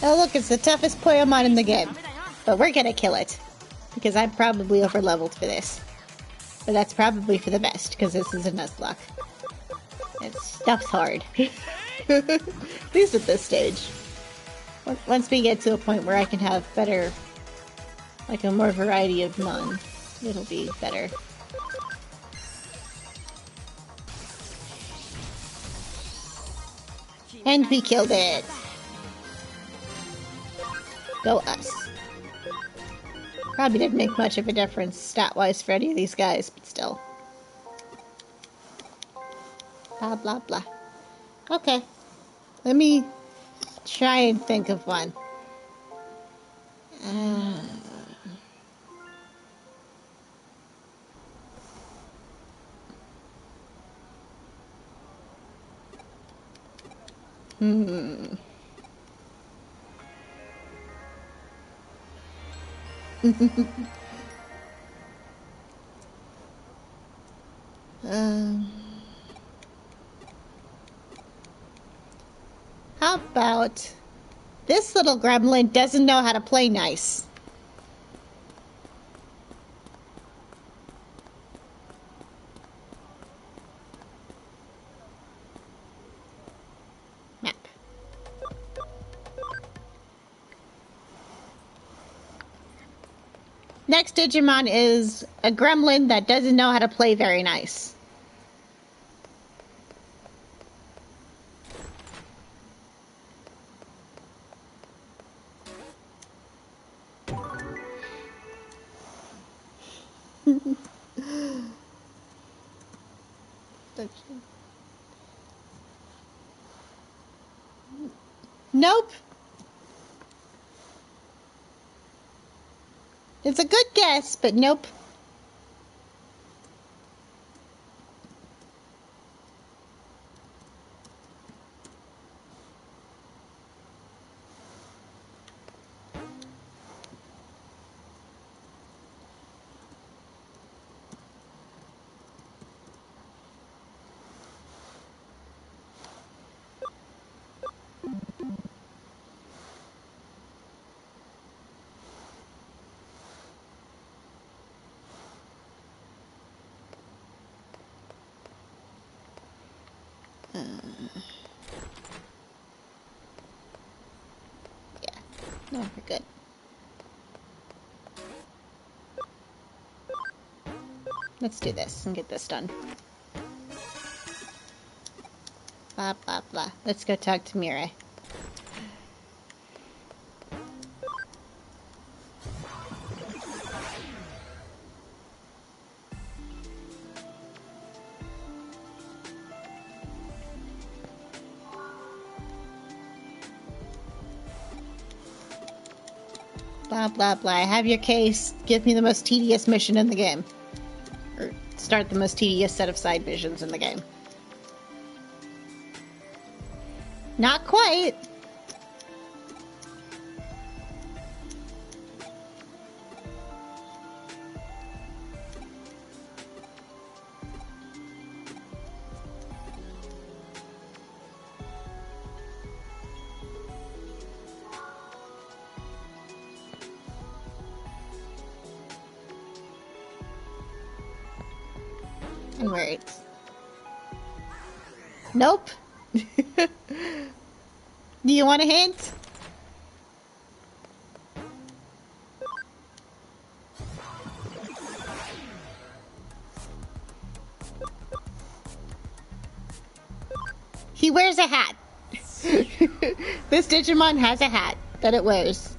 Oh look, it's the toughest Poyamon in the game. But we're gonna kill it. Because I'm probably over-leveled for this. But that's probably for the best, because this is a Nuzlocke. Stuff's hard. At least at this stage. Once we get to a point where I can have better, like a more variety of mon, it'll be better. And we killed it! Go us. Probably didn't make much of a difference stat-wise for any of these guys, but still. Blah, blah, blah. Okay. Let me try and think of one. How about this little gremlin doesn't know how to play nice? Map. Next Digimon is a gremlin that doesn't know how to play very nice. Nope. It's a good guess, but nope. Yeah. No, we're good. Let's do this and get this done. Blah, blah, blah. Let's go talk to Mirai. Blah, blah, blah. I have your case. Give me the most tedious mission in the game. Or start the most tedious set of side missions in the game. Not quite. And words. Nope. Do you want a hint? He wears a hat. This Digimon has a hat that it wears.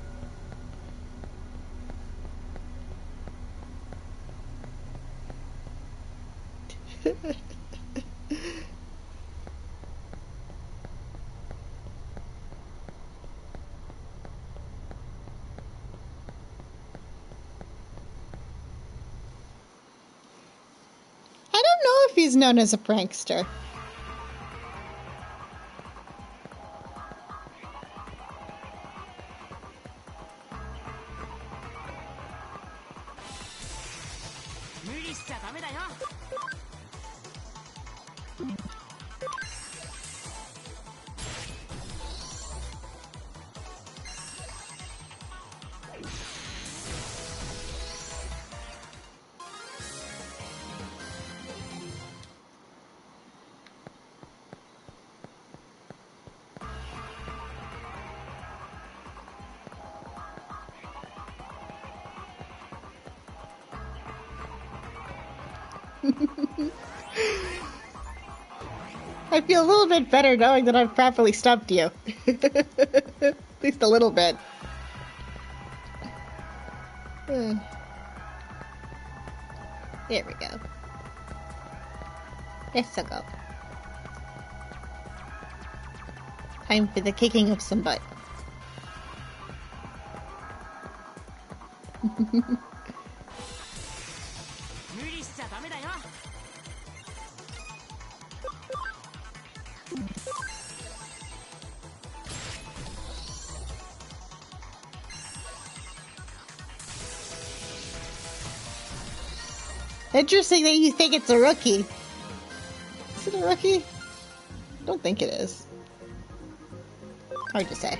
I don't know if he's known as a prankster. I feel a little bit better knowing that I've properly stumped you. At least a little bit. There we go. Let's go. Time for the kicking of some butt. Interesting that you think it's a rookie. Is it a rookie? I don't think it is. Hard to say.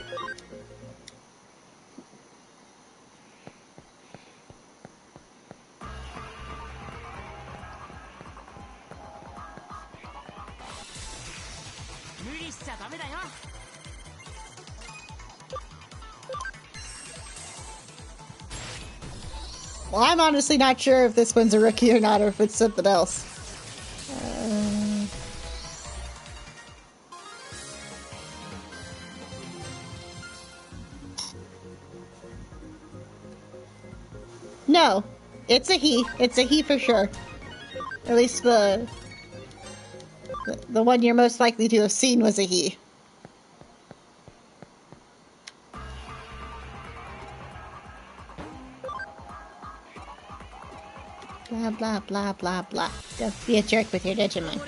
Well, I'm honestly not sure if this one's a rookie or not, or if it's something else. No, it's a he. It's a he for sure. At least the one you're most likely to have seen was a he. Blah, blah, blah, blah, blah. Don't be a jerk with your Digimon.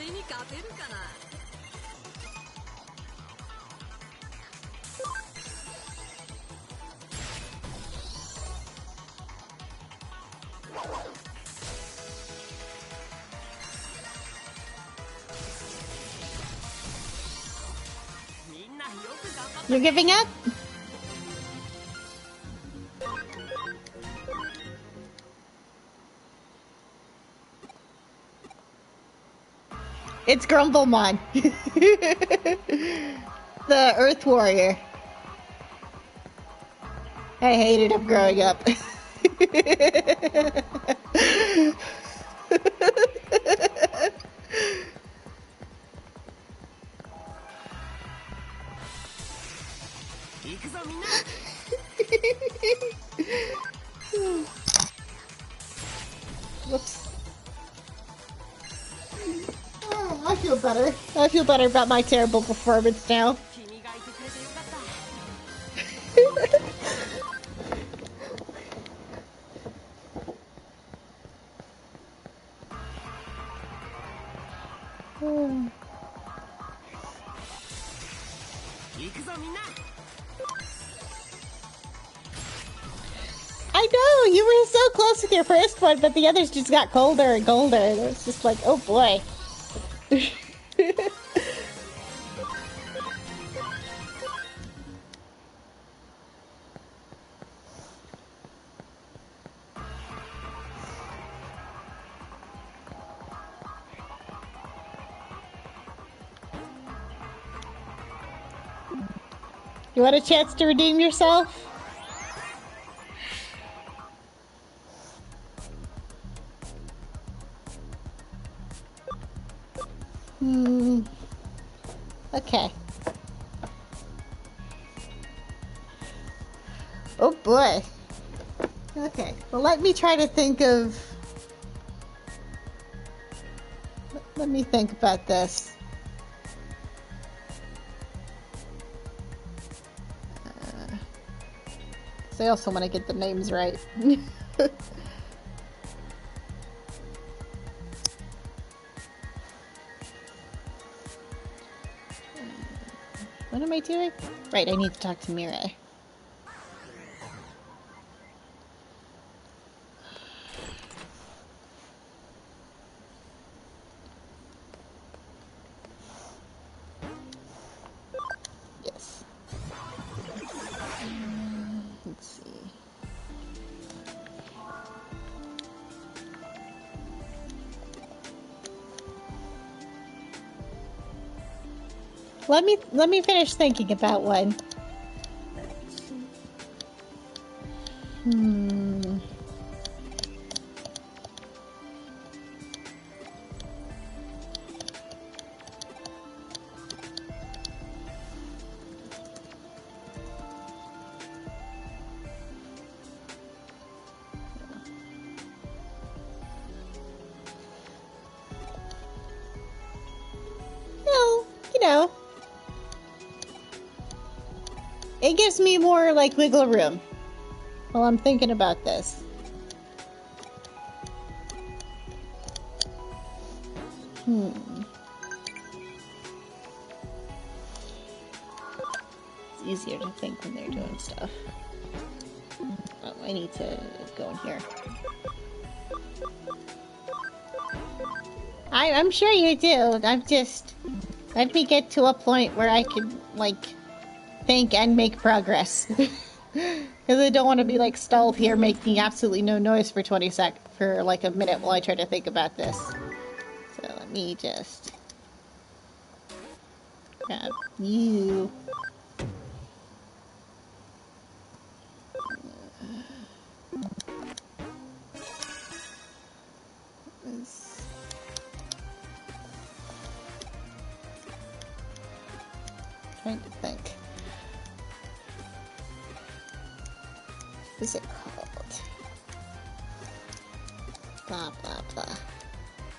You're giving up? It's Grumblemon. The Earth Warrior. I hated him growing up. Whoops. Oh, I feel better. I feel better about my terrible performance now. I know, you were so close with your first one, but the others just got colder and colder. And it was just like, oh boy. You want a chance to redeem yourself? Okay. Oh boy. Okay. Well, let me try to think of... Let me think about this. I also want to get the names right. What am I doing? Right, I need to talk to Mirai. Yes. Let's see. Let me finish thinking about one. No, you know. It gives me more, like, wiggle room while I'm thinking about this. It's easier to think when they're doing stuff. Oh, I need to go in here. I'm sure you do. I'm just... Let me get to a point where I can, like, think and make progress. Because I don't want to be, like, stalled here making absolutely no noise for 20 for, like, a minute while I try to think about this. So let me just... grab you. Trying to think. What is it called? Blah, blah, blah.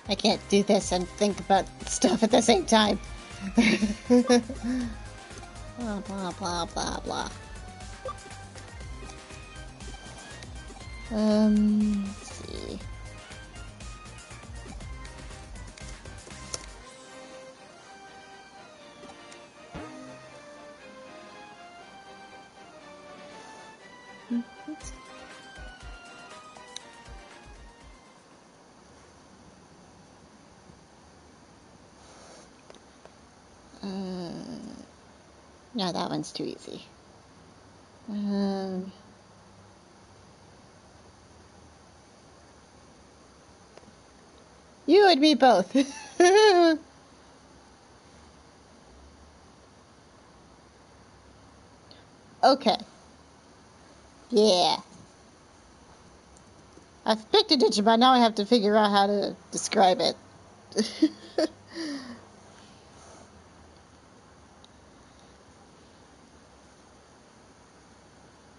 I can't do this and think about stuff at the same time. Blah, blah, blah, blah, blah. Let's see. No, that one's too easy. You and me both. Okay. Yeah. I've picked a Digimon, now I have to figure out how to describe it.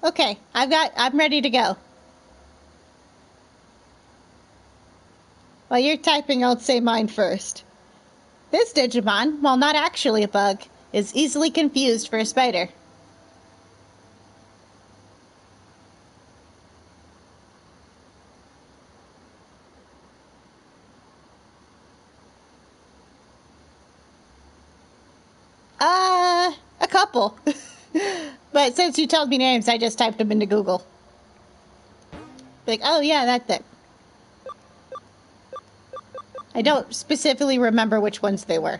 Okay, I'm ready to go. While you're typing, I'll say mine first. This Digimon, while not actually a bug, is easily confused for a spider. A couple. But since you told me names, I just typed them into Google. Like, oh yeah, that thing. I don't specifically remember which ones they were.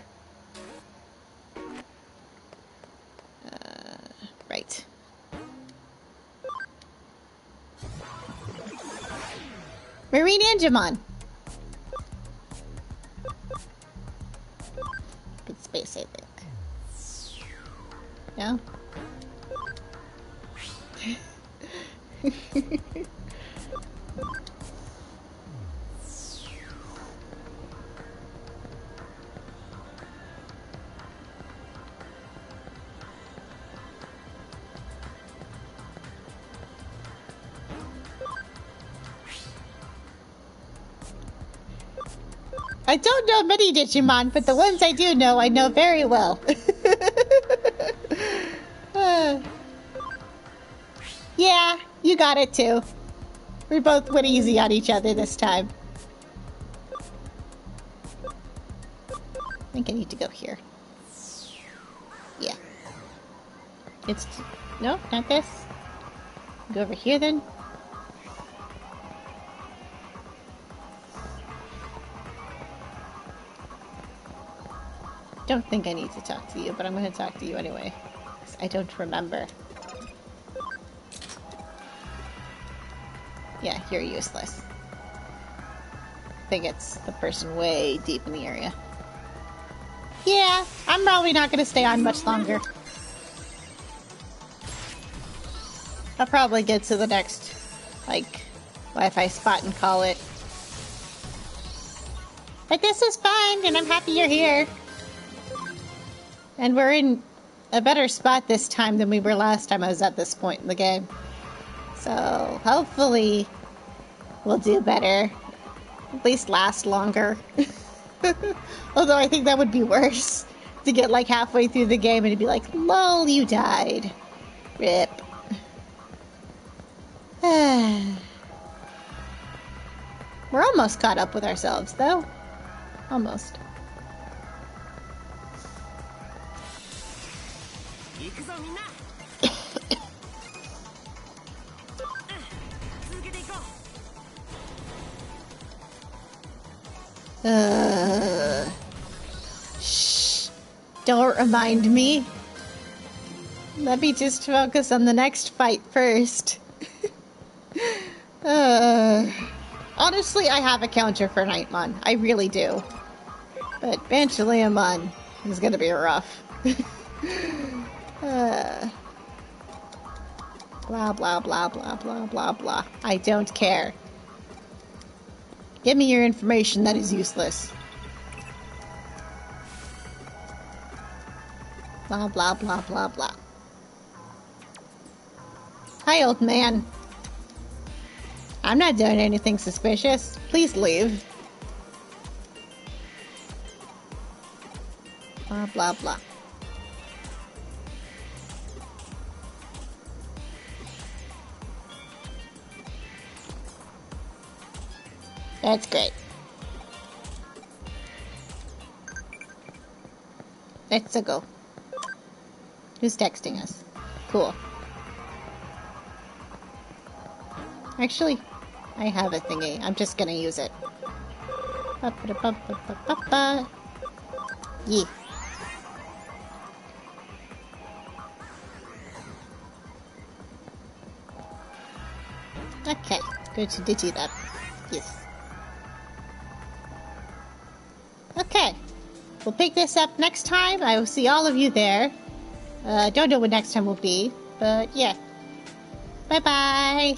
Right. Marine Angemon. Good space, I think. No? I don't know many Digimon, but the ones I do know, I know very well. Yeah, you got it too. We both went easy on each other this time. I think I need to go here. Yeah. It's... No, not this. Go over here then. Don't think I need to talk to you, but I'm going to talk to you anyway. 'Cause I don't remember. Yeah, you're useless. I think it's the person way deep in the area. Yeah, I'm probably not going to stay on much longer. I'll probably get to the next, like, Wi-Fi spot and call it. But this is fun, and I'm happy you're here. And we're in a better spot this time than we were last time I was at this point in the game. So, hopefully, we'll do better. At least last longer. Although I think that would be worse. To get like halfway through the game and to be like, lol, you died. Rip. We're almost caught up with ourselves, though. Almost. Shh. Don't remind me. Let me just focus on the next fight first. Honestly, I have a counter for Nightmon. I really do. But Banchaleamon is gonna be rough. Blah, blah, blah, blah, blah, blah, blah. I don't care. Give me your information that is useless. Blah, blah, blah, blah, blah. Hi, old man. I'm not doing anything suspicious. Please leave. Blah, blah, blah. That's great. Let's go. Who's texting us? Cool. Actually, I have a thingy. I'm just gonna use it. Yeah. Okay, go to Digi that. Yes. Okay, we'll pick this up next time. I will see all of you there. Don't know what next time will be. But yeah. Bye-bye!